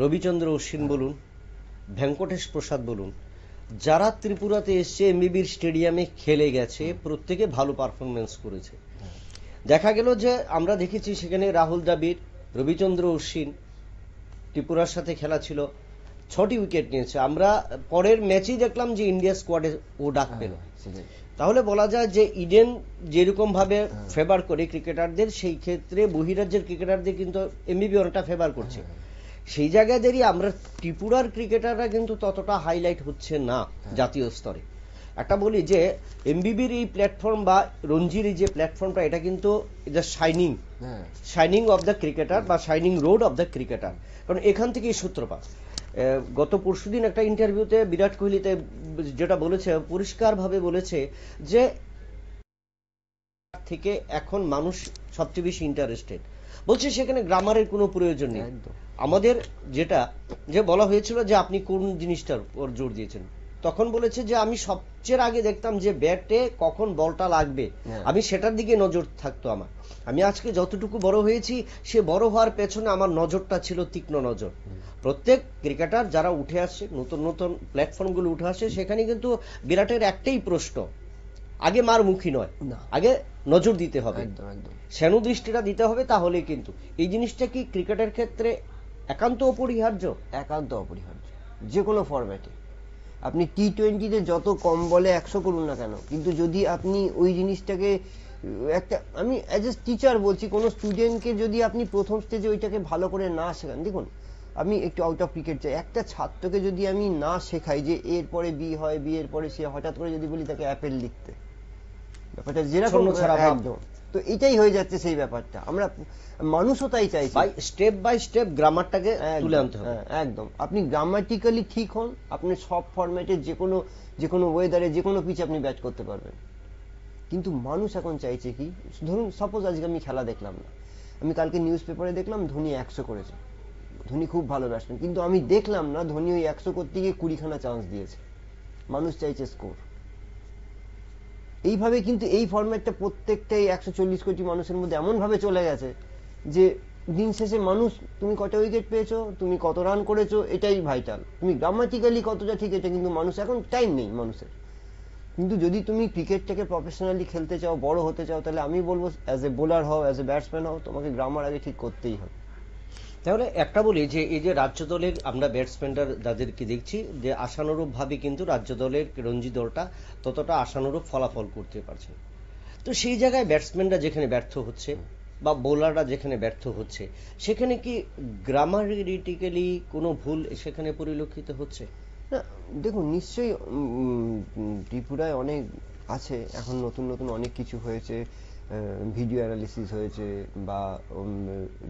রবিচন্দ্র অশ্বিন বলুন, ভেঙ্কটেশ প্রসাদ বলুন, যারা ত্রিপুরাতে এসছে এমবিবির স্টেডিয়ামে খেলে গেছে, প্রত্যেকে ভালো পারফরমেন্স করেছে। দেখা গেল যে আমরা দেখেছি সেখানে রাহুল দ্রাবিড়, রবিচন্দ্র অশ্বিন, ত্রিপুরার সাথে খেলা ছিল, 6টি উইকেট নিয়েছে। আমরা পরের ম্যাচেই দেখলাম যে ইন্ডিয়া স্কোয়াডে ও ডাক পেল। তাহলে বলা যায় যে ইডেন যেরকম ভাবে ফেভার করে ক্রিকেটারদের, সেই ক্ষেত্রে বহিরাজ্যের ক্রিকেটারদের কিন্তু এমবিবি অনেকটা ফেভার করছে। সেই জায়গায় দাঁড়িয়ে আমরা ত্রিপুরার ক্রিকেটাররা কিন্তু ততটা হাইলাইট হচ্ছে না জাতীয় স্তরে। একটা বলি যে এমবিবির এই প্ল্যাটফর্ম বা রঞ্জির এই যে প্ল্যাটফর্মটা, এটা কিন্তু শাইনিং অফ দ্য ক্রিকেটার বা shining road of the cricketer, কারণ এখান থেকেই সূত্রপাত। গত পরশুদিন একটা ইন্টারভিউতে বিরাট কোহলিতে যেটা বলেছে, পরিষ্কারভাবে বলেছে যে থেকে এখন মানুষ সবচেয়ে বেশি ইন্টারেস্টেড, বলছে সেখানে গ্রামারের কোনো প্রয়োজন নেই। আমাদের যেটা যে বলা হয়েছিল যে আপনি কোন জিনিসটার ওর জোর দিয়েছেন, তখন বলেছে যে আমি সবচেয়ে আগে দেখতাম যে ব্যাটে কখন বলটা লাগবে, আমি সেটার দিকে নজর থাকতো আমার। আমি আজকে যতটুকু বড় হয়েছি, সে বড় হওয়ার পেছনে আমার নজরটা ছিল তীক্ষ্ণ নজর। প্রত্যেক ক্রিকেটার যারা উঠে আসছে, নতুন নতুন প্ল্যাটফর্মগুলো উঠে আসছে, সেখানে কিন্তু বিরাটের একটাই প্রশ্ন, আগে মার মুখী নয়, আগে নজর দিতে হবে, শ্যানু দৃষ্টিটা দিতে হবে। তাহলে কিন্তু এই জিনিসটা কি ক্রিকেটের ক্ষেত্রে একান্ত অপরিহার্য? একান্ত অপরিহার্য, যে কোনো ফরম্যাটে। আপনি টি-20তে যত কম বলে 100 করুন না কেন, কিন্তু যদি আপনি ওই জিনিসটাকে আমি অ্যাজ এ টিচার বলছি, কোনো স্টুডেন্টকে যদি আপনি প্রথম স্টেজে ওইটাকে ভালো করে না শেখান, দেখুন আমি একটু আউট অফ ক্রিকেট চাই, একটা ছাত্রকে যদি আমি না শেখাই যে এর পরে বি হয়, বি এর পরে সে, হঠাৎ করে যদি বলি তাকে অ্যাপেল লিখতে, ব্যাপারটা যেরকম একদম, তো এটাই হয়ে যাচ্ছে সেই ব্যাপারটা। আমরা মানুষও তাই চাইছি, স্টেপ বাই স্টেপ গ্রামারটাকে তুলে আনতে হবে। একদম, আপনি গ্রামাটিক্যালি ঠিক হন, আপনি সব ফরম্যাটে যে কোনো ওয়েদারে যে কোনো পিচে আপনি ব্যাট করতে পারবেন। কিন্তু মানুষ এখন চাইছে কি, ধরুন সাপোজ আজকে আমি খেলা দেখলাম না, আমি কালকে নিউজ পেপারে দেখলাম ধোনি 100 করেছে, ধোনি খুব ভালো ব্যাটসম্যান, কিন্তু আমি দেখলাম না ধোনি ওই 100 করতে গিয়ে 20খানা চান্স দিয়েছে। মানুষ চাইছে স্কোর। এইভাবে কিন্তু এই ফরম্যাটটা প্রত্যেকটাই 140 কোটি মানুষের মধ্যে এমন ভাবে চলে গেছে যে দিন শেষে মানুষ, তুমি কটা উইকেট পেয়েছো, তুমি কত রান করেছো, এটাই ভাইটাল। তুমি গ্রামাটিক্যালি কতটা ঠিক, এটা কিন্তু মানুষ এখন টাইম নেই মানুষের। কিন্তু যদি তুমি ক্রিকেটটাকে প্রফেশনালি খেলতে চাও, বড় হতে চাও, তাহলে আমি বলবো অ্যাজ এ বোলার হও, অ্যাজ এ ব্যাটসম্যান হও, তোমাকে গ্রামার আগে ঠিক করতেই হবে। তাহলে একটা বলি যে এই যে রাজ্য দলের আমরা ব্যাটসম্যানরা যাদেরকে দেখছি, যে আশানুরূপ ভাবে কিন্তু রাজ্য দলের রঞ্জি দলটা ততটা আশানুরূপ ফলাফল করতে পারছে। তো সেই জায়গায় ব্যাটসম্যানরা যেখানে ব্যর্থ হচ্ছে বা বোলাররা যেখানে ব্যর্থ হচ্ছে, সেখানে কি গ্রামাটিক্যালি কোনো ভুল সেখানে পরিলক্ষিত হচ্ছে? না, দেখুন নিশ্চয়ই ত্রিপুরায় অনেক আছে, এখন নতুন নতুন অনেক কিছু হয়েছে, ভিডিও অ্যানালিসিস হয়েছে, বা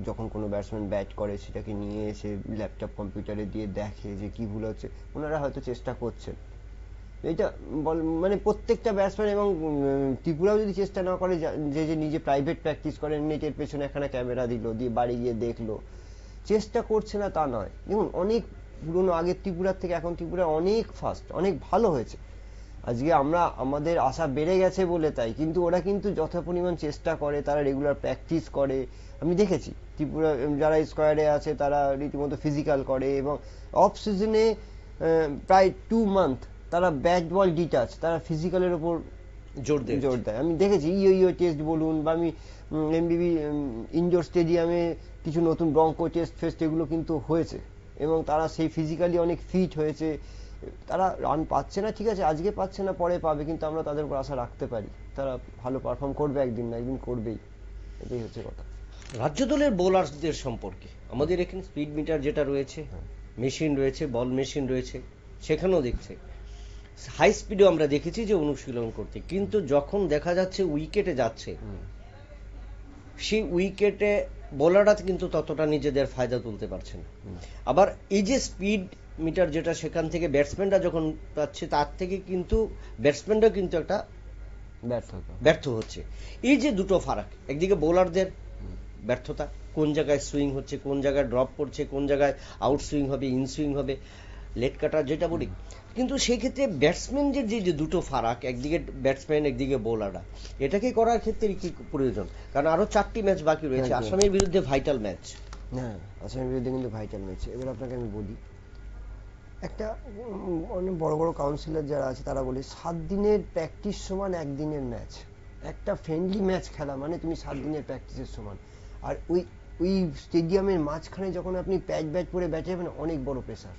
যখন কোনো ব্যাটসম্যান ব্যাট করে সেটাকে নিয়ে এসে ল্যাপটপ কম্পিউটারে দিয়ে দেখে যে কি ভুল হচ্ছে, ওনারা হয়তো চেষ্টা করছেন। এটা মানে প্রত্যেকটা ব্যাটসম্যান, এবং ত্রিপুরাও যদি চেষ্টা না করে, যে নিজে প্রাইভেট প্র্যাকটিস করেন, নেটের পেছনে একখানা ক্যামেরা দিল, দিয়ে বাড়ি গিয়ে দেখলো, চেষ্টা করছে না তা নয়। দেখুন অনেক পুরনো, আগের ত্রিপুরার থেকে এখন ত্রিপুরা অনেক ফাস্ট, অনেক ভালো হয়েছে। আজকে আমাদের আশা বেড়ে গেছে বলে তাই, কিন্তু ওরা কিন্তু যথাপরিমাণ চেষ্টা করে, তারা রেগুলার প্র্যাকটিস করে। আমি দেখেছি ত্রিপুরা যারা স্কোয়াডে আছে তারা রীতিমতো ফিজিক্যাল করে, এবং অফ সিজনে প্রায় 2 মান্থ তারা ব্যাট বল ডিটাচ, তারা ফিজিক্যালের উপর জোর দেয়। আমি দেখেছি ইও টেস্ট বলুন, বা আমি এমবিবি ইনডোর স্টেডিয়ামে কিছু নতুন ব্রঙ্কো টেস্ট ফেস্ট এগুলো কিন্তু হয়েছে, এবং তারা সেই ফিজিক্যালি অনেক ফিট হয়েছে। তারা রান পাচ্ছে না, ঠিক আছে, আজকে পাচ্ছে না, পরে পাবে, কিন্তু আমরা তাদের উপর আশা রাখতে পারি তারা ভালো পারফর্ম করবে, একদিন না একদিন করবেই, এটাই হচ্ছে কথা। রাজ্য দলের বোলারদের সম্পর্কে আমাদের এখানে স্পিড মিটার যেটা রয়েছে, মেশিন রয়েছে, বল মেশিন রয়েছে, সেখানেও দেখছে হাই স্পিডেও আমরা দেখেছি যে অনুশীলন করতে, কিন্তু যখন দেখা যাচ্ছে উইকেটে যাচ্ছে, সেই উইকেটে বোলাররা কিন্তু ততটা নিজেদের ফায়দা তুলতে পারছে না। আবার এই যে স্পিড মিটার যেটা, সেখান থেকে ব্যাটসম্যানরা যখন পাচ্ছে, তার থেকে কিন্তু ব্যাটসম্যানরা কিন্তু একটা ব্যর্থ হচ্ছে। এই যে দুটো ফারাক, একদিকে বোলারদের ব্যর্থতা, কোন জায়গায় সুইং হচ্ছে, কোন জায়গায় ড্রপ করছে, কোন জায়গায় আউট সুইং হবে, ইন সুইং হবে, লেট কাটার যেটা বলি, কিন্তু সেই ক্ষেত্রে ব্যাটসম্যানদের যে দুটো ফারাক, একদিকে ব্যাটসম্যান একদিকে বোলাররা, এটাকে করার ক্ষেত্রে কি প্রয়োজন? কারণ আরো 4টি ম্যাচ বাকি রয়েছে, আসামের বিরুদ্ধে ভাইটাল ম্যাচ। হ্যাঁ, আসামের বিরুদ্ধে কিন্তু ভাইটাল ম্যাচ। এবার আপনাকে আমি বলি, একটা অনেক বড় বড় কাউন্সিলর যারা আছে তারা বলে 7 দিনের প্র্যাকটিস সমান 1 দিনের ম্যাচ। একটা ফ্রেন্ডলি ম্যাচ খেলা মানে তুমি 7 দিনের প্র্যাকটিসের সমান। আর ওই স্টেডিয়ামের মাঝখানে যখন আপনি ব্যাট পরে ব্যাটে যাবেন, অনেক বড় প্রেসার।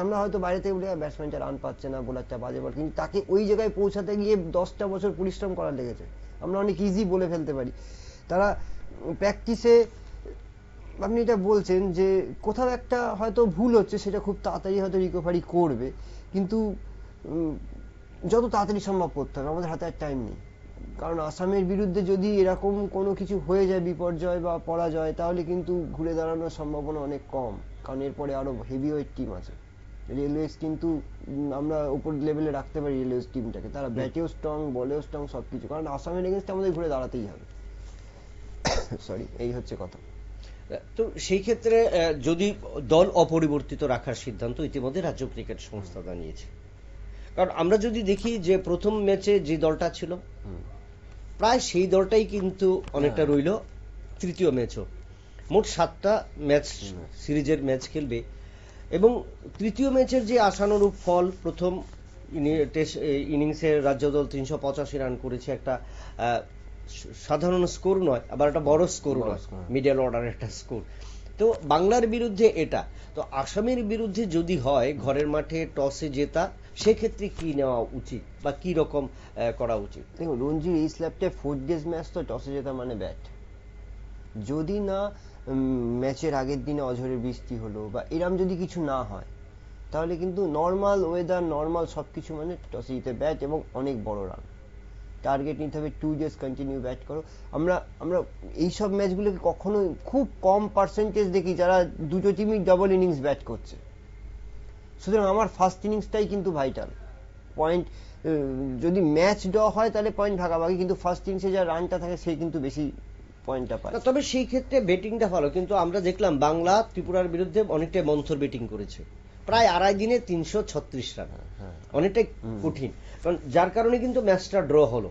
আমরা হয়তো বাইরে থেকে বলে ব্যাটসম্যানটা রান পাচ্ছে না, বোলারটা বাজে বল, কিন্তু তাকে ওই জায়গায় পৌঁছাতে গিয়ে 10টা বছর পরিশ্রম করার লেগেছে। আমরা অনেক ইজি বলে ফেলতে পারি। তারা প্র্যাকটিসে, আপনি এটা বলছেন যে কোথাও একটা হয়তো ভুল হচ্ছে, সেটা খুব তাড়াতাড়ি হয়তো রিকভারি করবে, কিন্তু যত তাড়াতাড়ি সম্ভব করতে হবে, আমাদের হাতে আর টাইম নেই। কারণ আসামের বিরুদ্ধে যদি এরকম কোনো কিছু হয়ে যায়, বিপর্যয় বা পরাজয়, তাহলে কিন্তু ঘুরে দাঁড়ানোর সম্ভাবনা অনেক কম, কারণ এরপরে আরো হেভি ওয়েট টিম আছে। রেলওয়েজ কিন্তু আমরা উপর লেভেলে রাখতে পারি রেলওয়েজ টিমটাকে, তারা ব্যাটেও স্ট্রং, বলেও স্ট্রং, সবকিছু, কারণ আসামের এগেনস্টে আমাদের ঘুরে দাঁড়াতেই হবে। সরি, এই হচ্ছে কথা। তো সেই ক্ষেত্রে যদি দল অপরিবর্তিত রাখার সিদ্ধান্ত ইতিমধ্যে রাজ্য ক্রিকেট সংস্থা জানিয়েছে, কারণ আমরা যদি দেখি যে প্রথম ম্যাচে যে দলটা ছিল, প্রায় সেই দলটাই কিন্তু অনেকটা রইল তৃতীয় ম্যাচও। মোট 7টা ম্যাচ সিরিজের ম্যাচ খেলবে, এবং তৃতীয় ম্যাচের যে আশানুরূপ ফল, প্রথম ইনিংসে রাজ্য দল 385 রান করেছে, একটা সাধারণ স্কোর নয়, আবার একটা বড় স্কোর নয়, মিডল অর্ডারের একটা স্কোর। তো বাংলার বিরুদ্ধে এটা, তো আসামের বিরুদ্ধে যদি হয় ঘরের মাঠে টসে জেতা, সেক্ষেত্রে কি নেওয়া উচিত বা কি রকম করা উচিত? দেখুন, রঞ্জির এই স্ল্যাবটা 4 ডেজ ম্যাচ, তো টসে জেতা মানে ব্যাট। যদি না ম্যাচের আগের দিনে অঝোরে বৃষ্টি হলো বা এরম যদি কিছু না হয়, তাহলে কিন্তু নর্মাল ওয়েদার, নর্মাল সবকিছু মানে টসে জিতে ব্যাট এবং অনেক বড় রান টার্গেট নিতে হবে। 2 ডেজ কন্টিনিউ ব্যাট করো। আমরা এইসব ম্যাচগুলোকে কখনো খুব কম পার্সেন্টেজ দেখি যারা দুটো টিমই ডাবল ইনিংস ব্যাট করছে। সুতরাং আমার ফার্স্ট ইনিংসটাই কিন্তু ভাইটাল পয়েন্ট। যদি ম্যাচ ড্র হয় তাহলে পয়েন্ট ভাগাভাগি, কিন্তু ফার্স্ট ইনিংসে যা রানটা থাকে সে কিন্তু বেশি পয়েন্টটা পায়। তবে সেই ক্ষেত্রে ব্যাটিংটা ভালো, কিন্তু আমরা দেখলাম বাংলা ত্রিপুরার বিরুদ্ধে অনেকটাই মন্থর ব্যাটিং করেছে, প্রায় 2.5 দিনে 336 রান, অনেকটাই কঠিন, কারণ যার কারণে কিন্তু ম্যাচটা ড্র হলো,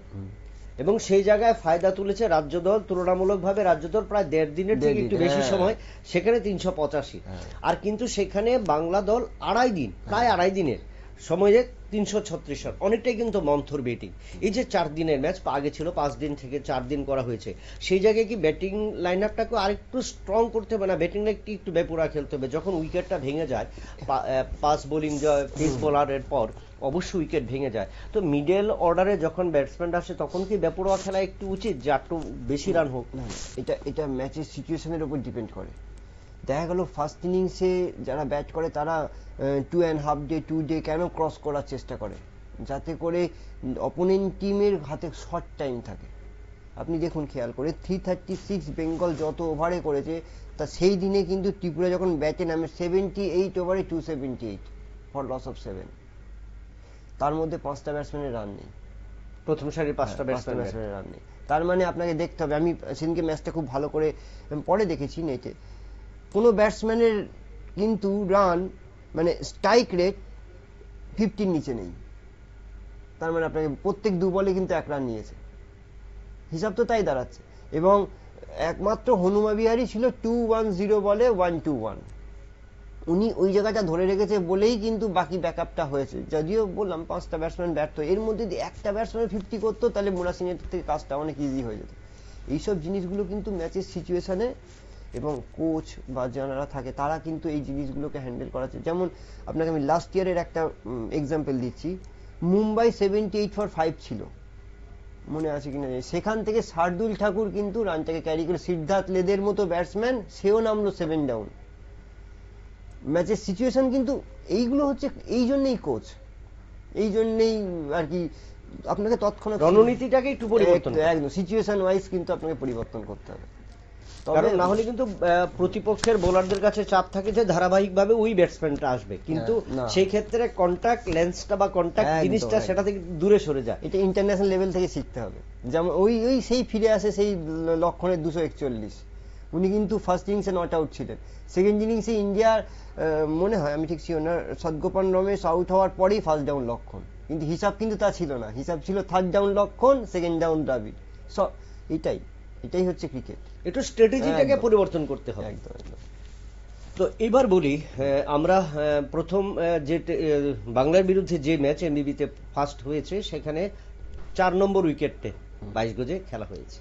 এবং সেই জায়গায় ফায়দা তুলেছে রাজ্য দল। তুলনামূলকভাবে রাজ্য দল প্রায় 1.5 দিনের থেকে একটু বেশি সময়, সেখানে 385, আর কিন্তু সেখানে বাংলা দল 2.5 দিন, প্রায় 2.5 দিনের সময়ে 336 রান, অনেকটাই কিন্তু মন্থর ব্যাটিং। এই যে 4 দিনের ম্যাচ, আগে ছিল 5 দিন থেকে 4 দিন করা হয়েছে, সেই জায়গায় কি ব্যাটিং লাইন আপটাকে আরেকটু স্ট্রং করতে হবে না? ব্যাটিংটা একটু বেপুরা খেলতে হবে, যখন উইকেটটা ভেঙে যায়, পাস বোলিং পেস বোলারের পর অবশ্যই উইকেট ভেঙে যায়, তো মিডল অর্ডারে যখন ব্যাটসম্যান আসে তখন কি বেপরোয়া খেলা একটু উচিত, যে একটু বেশি রান হোক? এটা ম্যাচের সিচুয়েশনের উপর ডিপেন্ড করে। দেখা গেল ফার্স্ট ইনিংসে যারা ব্যাট করে তারা 2.5 ডে 2 ডে কেন ক্রস করার চেষ্টা করে, যাতে করে অপোনেন্ট টিমের হাতে শর্ট টাইম থাকে। আপনি দেখুন খেয়াল করে 336 বেঙ্গল যত ওভারে করেছে, তা সেই দিনে কিন্তু ত্রিপুরা যখন ব্যাটে নামে 78 ওভারে 278 ফর লস অফ 7, তার মধ্যে 5টা ব্যাটসম্যানের রান নেই, প্রথম সারির 5টা ব্যাটসম্যানের রান নেই। তার মানে আপনাকে দেখতে হবে, আমি সেদিনকে ম্যাচটা খুব ভালো করে পরে দেখেছি নেটে, কোনো ব্যাটসম্যানের কিন্তু রান মানে স্ট্রাইক রেট 50 নিচে নেই। তার মানে আপনাকে প্রত্যেক 2 বলে কিন্তু 1 রান নিয়েছে, হিসাব তো তাই দাঁড়াচ্ছে। এবং একমাত্র হনুমা বিহারী ছিল 210 বলে 121, উনি ওই জায়গাটা ধরে রেখেছে বলেই কিন্তু বাকি ব্যাকআপটা হয়েছে। যদিও বললাম 5টা ব্যাটসম্যান ব্যর্থ, এর মধ্যে যদি একটা ব্যাটসম্যান 50 করতো তাহলে মুরা সিং এর থেকে কাজটা অনেক ইজি হয়ে যেত। এইসব জিনিসগুলো কিন্তু ম্যাচের সিচুয়েশনে এবং কোচ বা যারা থাকে তারা কিন্তু এই জিনিসগুলোকে হ্যান্ডেল করাচ্ছে। যেমন আপনাকে আমি লাস্ট ইয়ারের একটা এক্সাম্পল দিচ্ছি, মুম্বাই 78 for 5 ছিল, মনে আছে কিনা জানি, সেখান থেকে শার্দুল ঠাকুর কিন্তু রানটাকে ক্যারি করে, সিদ্ধার্থ লেদের মতো ব্যাটসম্যান সেও নামলো 7 ডাউন। ম্যাচের সিচুয়েশন কিন্তু এইগুলো হচ্ছে, এই জন্যই কোচ, এই জন্যই আর কি আপনাকে তৎক্ষণাৎ রণনীতিটাকে একটু পরিবর্তন একদম সিচুয়েশন ওয়াইজ কিন্তু আপনাকে পরিবর্তন করতে হবে। কারণ না হলে কিন্তু প্রতিপক্ষের বোলারদের কাছে চাপ থাকে যে ধারাবাহিকভাবে ওই ব্যাটসম্যানটা আসবে, কিন্তু সেই ক্ষেত্রে কন্টাক্ট লেন্সটা বা কন্টাক্ট জিনিসটা সেটা থেকে দূরে সরে যায়। এটা ইন্টারন্যাশনাল লেভেল থেকে শিখতে হবে। যেমন ওই ওই সেই ফিরে আসে সেই লক্ষণের 241, উনি কিন্তু ফার্স্ট ইনিংসে নট আউট ছিলেন, সেকেন্ড ইনিংসে ইন্ডিয়ার মনে হয়, আমি ঠিক শিওর না, সদ্গোপাল রমেশ আউট হওয়ার পরেই ফার্স্ট ডাউন লক্ষণ, কিন্তু হিসাব কিন্তু তা ছিল না, হিসাব ছিল থার্ড ডাউন লক্ষণ, সেকেন্ড ডাউন দ্রাবিড়। এটাই হচ্ছে ক্রিকেট, একটু স্ট্র্যাটেজিটাকে পরিবর্তন করতে হবে। একদম একদম। তো এবার বলি, আমরা প্রথম যে বাংলার বিরুদ্ধে যে ম্যাচ এমবিবিতে ফার্স্ট হয়েছে সেখানে 4 নম্বর উইকেটে 22 গজে খেলা হয়েছে।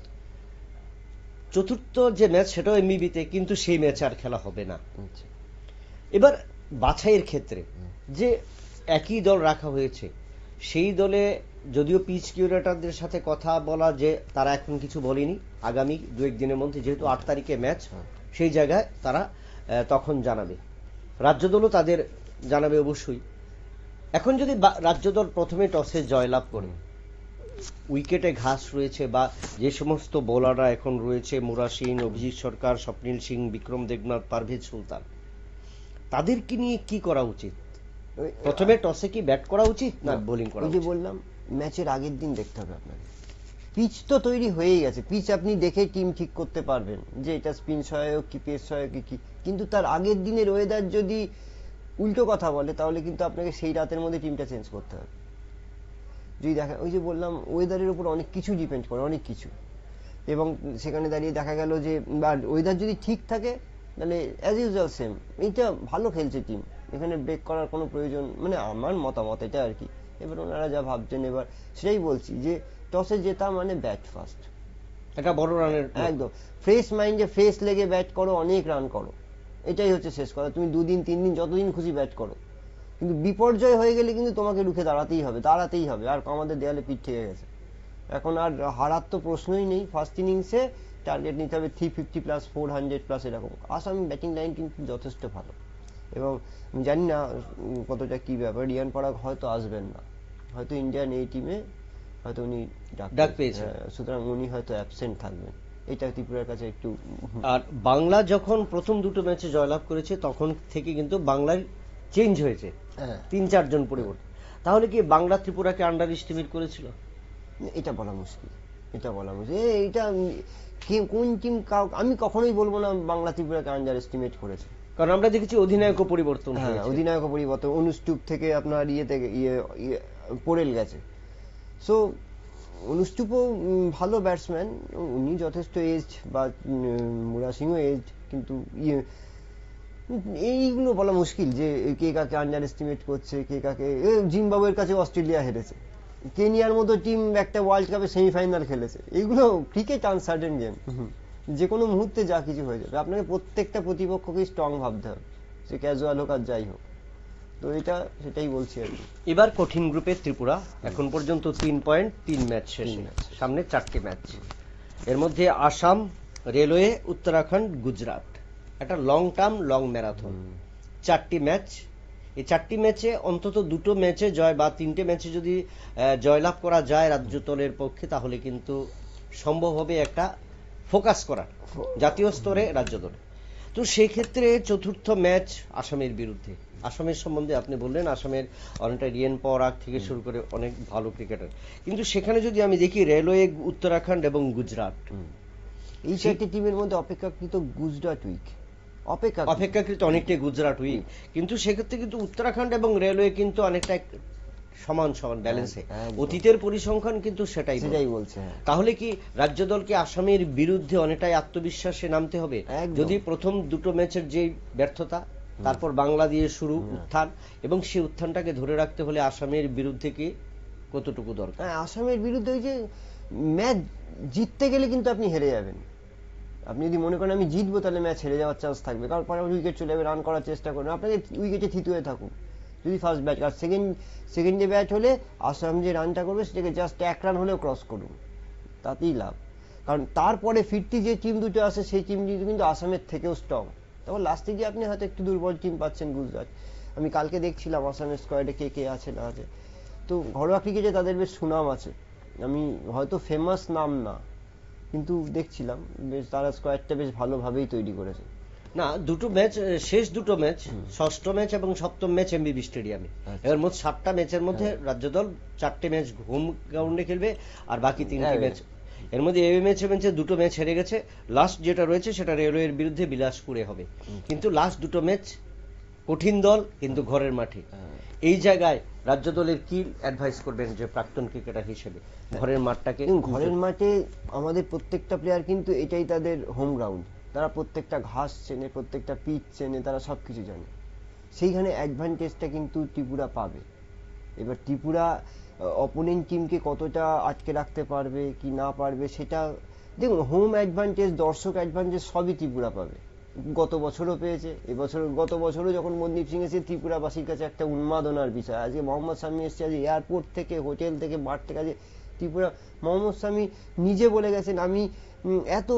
চতুর্থ যে ম্যাচ সেটাও এমবিবিতে, কিন্তু সেই ম্যাচ আর খেলা হবে না। এবার বাছাইয়ের ক্ষেত্রে যে একই দল রাখা হয়েছে, সেই দলে যদিও পিচ কিউরেটরদের সাথে কথা বলা যে তারা এখন কিছু বলেনি, আগামী 2-1 দিনের মধ্যে যেহেতু 8 তারিখে ম্যাচ, সেই জায়গায় তারা তখন জানাবে। রাজ্য দলও তাদের জানাবে অবশ্যই। এখন যদি রাজ্য দল প্রথমে টসে জয়লাভ করে, উইকেটে ঘাস রয়েছে বা যে সমস্ত বোলাররা এখন রয়েছে, মুরা সিং, অভিজিৎ সরকার, স্বপ্নিল সিং, বিক্রম দেবনাথ, পারভেজ সুলতান, তাদেরকে নিয়ে কি করা উচিত? প্রথমে টসে কি ব্যাট করা উচিত না বোলিং করা উচিত? বললাম ম্যাচের আগের দিন দেখতে হবে আপনাকে। পিচ তো তৈরি হয়েই গেছে, পিচ আপনি দেখে টিম ঠিক করতে পারবেন যে এটা স্পিন সহায়ক কি পেস সহায়ক কি, কিন্তু তার আগের দিনের ওয়েদার যদি উল্টো কথা বলে তাহলে কিন্তু আপনাকে সেই রাতের মধ্যে টিমটা চেঞ্জ করতে হবে। যদি দেখা, ওই যে বললাম ওয়েদারের উপর অনেক কিছু ডিপেন্ড করে, অনেক কিছু, এবং সেখানে দাঁড়িয়ে দেখা গেল যে ওয়েদার যদি ঠিক থাকে তাহলে অ্যাজ ইউজুয়াল সেম, এইটা ভালো খেলছে টিম, এখানে ব্রেক করার কোনো প্রয়োজন, মানে আমার মতামত এটা আর কি। এবার ওনারা যা ভাবছেন, এবার সেটাই বলছি যে টসে জেতা মানে ব্যাট ফার্স্ট, এটা বড় রানের একদম ফ্রেশ মাইন্ডে ফ্রেশ লেগে ব্যাট করো, অনেক রান করো, এটাই হচ্ছে শেষ কথা। তুমি 2 দিন 3 দিন যতদিন খুশি ব্যাট করো, কিন্তু বিপর্যয় হয়ে গেলে কিন্তু তোমাকে রুখে দাঁড়াতেই হবে। আর আমাদের দেয়ালে পিঠ থেকে গেছে, এখন আর হারার তো প্রশ্নই নেই। ফার্স্ট ইনিংসে টার্গেট নিতে হবে 350 প্লাস 400 প্লাস এরকম। আসাম ব্যাটিং লাইন কিন্তু যথেষ্ট ভালো, এবং আমি জানি না কতটা কি ব্যাপার, রিয়ান পরাগ হয়তো আসবেন না, হয়তো ইন্ডিয়ান এই টিমে হয়তো উনি ডাক পেয়েছেন, সুতরাং উনি হয়তো অ্যাবসেন্ট থাকবেন। এটা ত্রিপুরার কাছে একটু। আর বাংলা যখন প্রথম দুটো ম্যাচে জয়লাভ করেছে তখন থেকে কিন্তু বাংলার চেঞ্জ হয়েছে, 3-4 জন পরিবর্তন। তাহলে কি বাংলা ত্রিপুরাকে আন্ডার এস্টিমেট করেছিল? এটা বলা মুশকিল, এটা কোন টিম, আমি কখনোই বলবো না বাংলা ত্রিপুরাকে আন্ডার এস্টিমেট করেছে, কারণ আমরা দেখেছি অধিনায়কও পরিবর্তন, অধিনায়কও পরিবর্তন, অনুষ্টুপ থেকে আপনার থেকে পোরেল গেছে। সো অনুষ্টুপও ভালো ব্যাটসম্যান, উনি যথেষ্ট এজড, বা মুরা সিংও এজড, কিন্তু এইগুলো বলা মুশকিল যে কে কাকে আন্ডার এস্টিমেট করছে, কে কাকে। জিম্বাবুয়ের কাছে অস্ট্রেলিয়া হেরেছে, কেনিয়ার মতো টিম একটা ওয়ার্ল্ড কাপে সেমিফাইনাল খেলেছে। এইগুলো ক্রিকেট আনসার্টেন গেম, যে কোনো মুহূর্তে যা কিছু হয়ে যাবে। আপনাকে প্রত্যেকটা প্রতিপক্ষকে স্ট্রং ভাবতে হবে, সে ক্যাজুয়াল হোক আর যাই হোক। তো এটা সেটাই বলছি আর কি। এবার কঠিন গ্রুপে ত্রিপুরা, এখন পর্যন্ত 3 পয়েন্ট, 3 ম্যাচ শেষে, সামনে 4টে ম্যাচ। এর মধ্যে আসাম, রেলওয়ে, উত্তরাখণ্ড, গুজরাট, একটা লং টার্ম লং ম্যারাথন, 4টি ম্যাচ। এই 4টি ম্যাচে অন্তত 2টো ম্যাচে জয় বা 3টে ম্যাচে যদি জয়লাভ করা যায় রাজ্য দলের পক্ষে, তাহলে কিন্তু সম্ভব হবে একটা ফোকাস করা জাতীয় স্তরে রাজ্য দলে। তো সেই ক্ষেত্রে চতুর্থ ম্যাচ আসামের বিরুদ্ধে। আসামের সম্বন্ধে আপনি বললেন, আসামের অনেকটা রিয়ান পরাগ থেকে শুরু করে অনেক ভালো ক্রিকেটার, কিন্তু সেখানে যদি আমি দেখি রেলওয়ে, উত্তরাখণ্ড এবং গুজরাট, এই 4টি টিমের মধ্যে অপেক্ষাকৃত গুজরাট উইক, অপেক্ষাকৃত অনেকটাই গুজরাট উইক, কিন্তু সেক্ষেত্রে কিন্তু উত্তরাখণ্ড এবং রেলওয়ে কিন্তু অনেকটা সমান সমান ব্যালেন্সে, অতীতের পরিসংখ্যান কিন্তু সেটাই বলছে। তাহলে কি রাজ্য দলকে আসামের বিরুদ্ধে অনেকটাই আত্মবিশ্বাসে নামতে হবে, যদি প্রথম দুটো ম্যাচের যে ব্যর্থতা তারপর বাংলা দিয়ে শুরু উত্থান, এবং সেই উত্থানটাকে ধরে রাখতে হলে আসামের বিরুদ্ধে কি কতটুকু দরকার? হ্যাঁ, আসামের বিরুদ্ধে ওই যে ম্যাচ জিততে গেলে কিন্তু আপনি হেরে যাবেন। আপনি যদি মনে করেন আমি জিতবো, তাহলে ম্যাচ হেরে যাওয়ার চান্স থাকবে, কারণ পরে উইকেট চলে যাবে, রান করার চেষ্টা করবেন, আপনাকে উইকেটে থিতু হয়ে থাকুন যদি ফার্স্ট ব্যাট। আর সেকেন্ডে ব্যাট হলে আসাম যে রানটা করবে সেটাকে জাস্ট 1 রান হলেও ক্রস করুন, তাতেই লাভ। কারণ তারপরে ফিরতি যে টিম দুটো আসে সেই টিম দুটো কিন্তু আসামের থেকেও স্ট্রং। তারপর লাস্টে গিয়ে আপনি হয়তো একটু দুর্বল টিম পাচ্ছেন গুজরাট। আমি কালকে দেখছিলাম আসামের স্কোয়াডে কে কে আছে না আছে। তো ঘরোয়া ক্রিকেটে তাদের বেশ সুনাম আছে, আমি হয়তো ফেমাস নাম না, কিন্তু দেখছিলাম বেশ তারা স্কোয়াডটা বেশ ভালোভাবেই তৈরি করেছে। না, দুটো ম্যাচ, শেষ দুটো ম্যাচ, ষষ্ঠ ম্যাচ এবং সপ্তম ম্যাচ এমবিবি স্টেডিয়ামে। এবার মোট 7টা ম্যাচের মধ্যে রাজ্য দল 4টে ম্যাচ হোম গ্রাউন্ডে খেলবে, আর বাকি 3টে ম্যাচ, এর মধ্যে এই ম্যাচে দুটো ম্যাচ হেরে গেছে। লাস্ট যেটা রয়েছে সেটা রেলওয়ের বিরুদ্ধে বিলাসপুরে হবে। কিন্তু লাস্ট দুটো ম্যাচ কঠিন দল, কিন্তু ঘরের মাঠে। এই জায়গায় রাজ্য দলের কি অ্যাডভাইস করবেন যে প্রাক্তন ক্রিকেটার হিসেবে ঘরের মাঠটাকে? ঘরের মাঠে আমাদের প্রত্যেকটা প্লেয়ার কিন্তু এটাই তাদের হোম গ্রাউন্ড, তারা প্রত্যেকটা ঘাস চেনে, প্রত্যেকটা পিচ চেনে, তারা সবকিছু জানে। সেইখানে অ্যাডভান্টেজটা কিন্তু ত্রিপুরা পাবে। এবার ত্রিপুরা অপোনেন্ট টিমকে কতটা আটকে রাখতে পারবে কি না পারবে সেটা দেখুন, হোম অ্যাডভান্টেজ, দর্শক অ্যাডভান্টেজ সবই ত্রিপুরা পাবে। গত বছরও পেয়েছে, গত বছরও যখন মনদীপ সিং এসে ত্রিপুরাবাসীর কাছে একটা উন্মাদনার বিষয়। আজকে মোহাম্মদ শামি এসছে, আজ এয়ারপোর্ট থেকে, হোটেল থেকে, মাঠ থেকে, আজ ত্রিপুরা মোহাম্মদ শামি নিজে বলে গেছেন আমি এত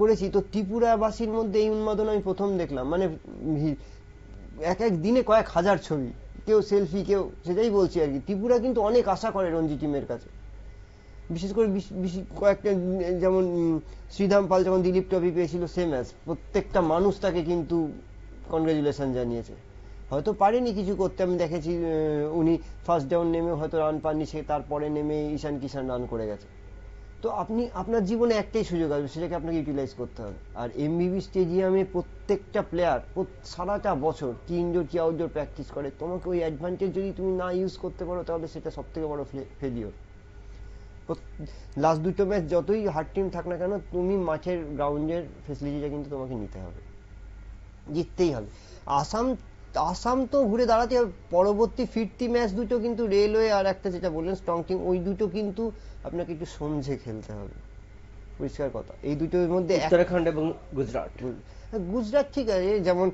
করেছি, তো ত্রিপুরাবাসীর মধ্যে এই উন্মাদনা আমি প্রথম দেখলাম। মানে এক এক দিনে কয়েক হাজার ছবি, কেউ সেলফি, কেউ, সেটাই বলছি আর কি। ত্রিপুরা কিন্তু অনেক আশা করে রঞ্জি টিমের কাছে, বিশেষ করে কয়েকটা, যেমন শ্রীধাম পাল যখন দিলীপ ট্রফি পেয়েছিল, সেম ম্যাচ, প্রত্যেকটা মানুষ তাকে কিন্তু কনগ্রাচুলেশন জানিয়েছে। হয়তো পারেনি কিছু করতে, আমি দেখেছি উনি ফার্স্ট ডাউন নেমে হয়তো রান পাননি, সে তারপরে নেমে ঈশান কিষান রান করে গেছে। তো আপনি আপনার জীবনে একটাই সুযোগ আসবে, সেটাকে আপনাকে ইউটিলাইজ করতে হবে। আর এমবিবি স্টেডিয়ামে প্রত্যেকটা প্লেয়ার সারাটা বছর কি ইনডোর কি আউটডোর প্র্যাকটিস করে, তোমাকে ওই অ্যাডভান্টেজ যদি তুমি না ইউজ করতে পারো, তাহলে সেটা সব থেকে বড় ফেলিওর। লাস্ট দুটো ম্যাচ যতই হার্ড টিম থাক না কেন, তুমি মাঠের গ্রাউন্ডের ফেসিলিটিটা কিন্তু তোমাকে নিতে হবে, জিততেই হবে। আসাম তো ঘুরে দাঁড়াতে হবে। পরবর্তী ফিরতি ম্যাচ দুটো কিন্তু রেলওয়ে আর একটা যেটা বললেন স্ট্রং টিম, ওই দুটো কিন্তু আপনাকে একটু সমঝে খেলতে হবে, পরিষ্কার কথা। এই দুটোর মধ্যে উত্তরাখণ্ড এবং গুজরাট ঠিক আছে, যেমন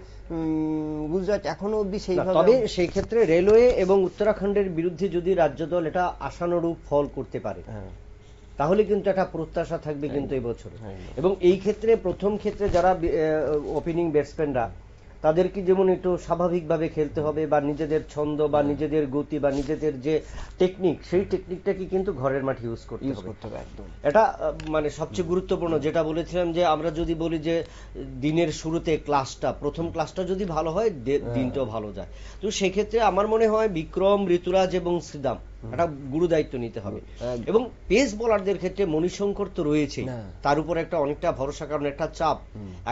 গুজরাট এখনো অব্দি সেইভাবে, তবে সেই ক্ষেত্রে রেলওয়ে এবং উত্তরাখণ্ডের বিরুদ্ধে যদি রাজ্য দল এটা আশানুরূপ ফল করতে পারে, তাহলে কিন্তু একটা প্রত্যাশা থাকবে কিন্তু এই বছর। এবং এই ক্ষেত্রে প্রথম ক্ষেত্রে যারা ওপেনিং ব্যাটসম্যানরা, তাদেরকে যেমন একটু স্বাভাবিকভাবে খেলতে হবে, বা নিজেদের ছন্দ বা নিজেদের গতি বা নিজেদের যে টেকনিক, সেই টেকনিকটাকে কিন্তু ঘরের মাঠে ইউজ করতে হবে। একদম এটা মানে সবচেয়ে গুরুত্বপূর্ণ, যেটা বলেছিলাম যে আমরা যদি বলি যে দিনের শুরুতে প্রথম ক্লাসটা যদি ভালো হয়, দিনটাও ভালো যায়। তো সেক্ষেত্রে আমার মনে হয় বিক্রম, ঋতুরাজ এবং শ্রীদাম একটা গুরু দায়িত্ব নিতে হবে। এবং পেস বোলারদের ক্ষেত্রে মণিশঙ্কর তো রয়েছে, তার উপর একটা অনেকটা ভরসা, কারণ একটা চাপ,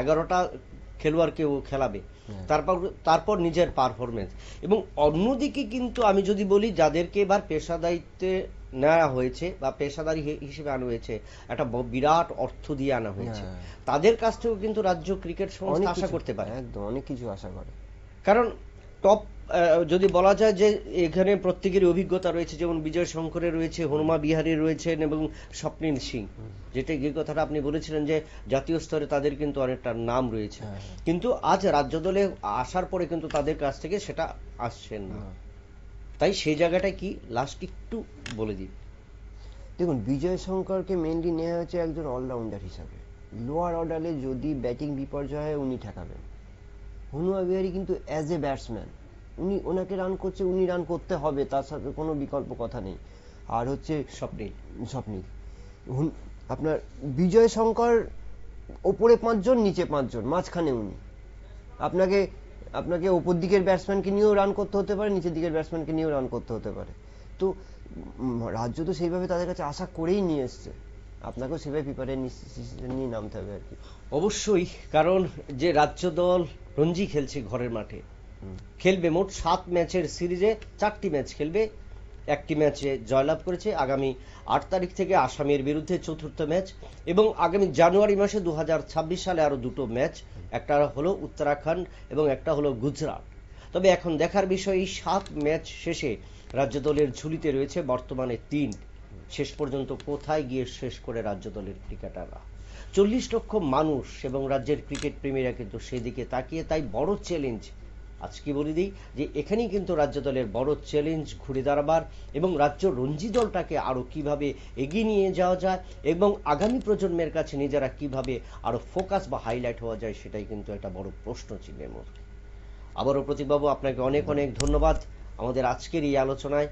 11টা খেলোয়াড়কেও খেলাবে, তারপর নিজের পারফরমেন্স। এবং অন্যদিকে কিন্তু আমি যদি বলি, যাদেরকে এবার পেশাদারিত্বে নেওয়া হয়েছে বা পেশাদারি হিসেবে আনা হয়েছে, একটা বিরাট অর্থ দিয়ে আনা হয়েছে, তাদের কাছ থেকেও কিন্তু রাজ্য ক্রিকেট সংস্থা আশা করতে পারে, একদম অনেক কিছু আশা করে। কারণ টপ যদি বলা যায় যে এখানে প্রত্যেকেরই অভিজ্ঞতা রয়েছে, যেমন বিজয় শঙ্করের রয়েছে, হনুমা বিহারী রয়েছেন এবং স্বপ্নীল সিং, যেটা যে কথাটা আপনি বলেছিলেন যে জাতীয় স্তরে তাদের কিন্তু অনেকটা নাম রয়েছে, কিন্তু আজ রাজ্য দলে আসার পরে কিন্তু তাদের কাছ থেকে সেটা আসছে না। তাই সেই জায়গাটা কি লাস্ট একটু বলে দিই। দেখুন, বিজয় শঙ্করকে মেনলি নেওয়া হয়েছে একজন অলরাউন্ডার হিসাবে। লোয়ার অর্ডারে যদি ব্যাটিং বিপর্যয় হয়, উনি ঠেকাবেন। হনুমা বিহারী কিন্তু অ্যাজ এ ব্যাটসম্যান, ওনাকে রান করছে, উনি রান করতে হবে, তার সাথে কোনো বিকল্প কথা নেই। আর হচ্ছে স্বপ্নীল আপনার বিজয় শঙ্কর, ওপরে 5 জন, নিচে 5 জন, মাঝখানে উনি। আপনাকে ওপর দিকের ব্যাটসম্যানকে নিয়েও রান করতে হতে পারে, নিচের দিকের ব্যাটসম্যানকে নিয়েও রান করতে হতে পারে। তো রাজ্য তো সেইভাবে তাদের কাছে আশা করেই নিয়ে এসছে, আপনাকেও সেভাবে প্রিপারেশন নিয়ে নামতে হবে আর কি। অবশ্যই, কারণ যে রাজ্য দল রঞ্জি খেলছে ঘরের মাঠে, খেলবে মোট 7 ম্যাচের সিরিজে 4টি ম্যাচ খেলবে, একটি ম্যাচে জয়লাভ করেছে। আগামী 8 তারিখ থেকে আসামের বিরুদ্ধে চতুর্থ ম্যাচ, এবং আগামী জানুয়ারি মাসে 2026 সালে আরো দুটো ম্যাচ, একটা হলো উত্তরাখণ্ড এবং একটা হলো গুজরাট। তবে এখন দেখার বিষয়, এই 7 ম্যাচ শেষে রাজ্য দলের ঝুলিতে রয়েছে বর্তমানে 3। শেষ পর্যন্ত কোথায় গিয়ে শেষ করে রাজ্য দলের ক্রিকেটাররা? 40 লক্ষ মানুষ এবং রাজ্যের ক্রিকেট প্রেমীরা কিন্তু সেদিকে তাকিয়ে। তাই বড় চ্যালেঞ্জ, আজকে বলে দিই যে এখানেই কিন্তু রাজ্য দলের বড় চ্যালেঞ্জ ঘুরে দাঁড়াবার, এবং রাজ্য রঞ্জি দলটাকে আরো কিভাবে এগিয়ে নিয়ে যাওয়া যায় এবং আগামী প্রজন্মের কাছে নিজেরা কিভাবে আরো ফোকাস বা হাইলাইট হওয়া যায়, সেটাই কিন্তু একটা বড় প্রশ্ন চিহ্নের মধ্যে। আবারও প্রতীকবাবু, আপনাকে অনেক অনেক ধন্যবাদ আমাদের আজকের এই আলোচনায়।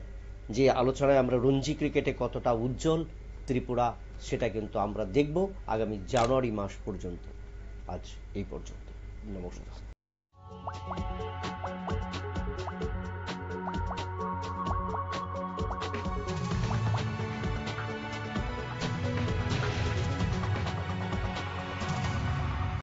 যে আলোচনায় আমরা রঞ্জি ক্রিকেটে কতটা উজ্জ্বল ত্রিপুরা, সেটা কিন্তু আমরা দেখব আগামী জানুয়ারি মাস পর্যন্ত। আজ এই পর্যন্ত, নমস্কার।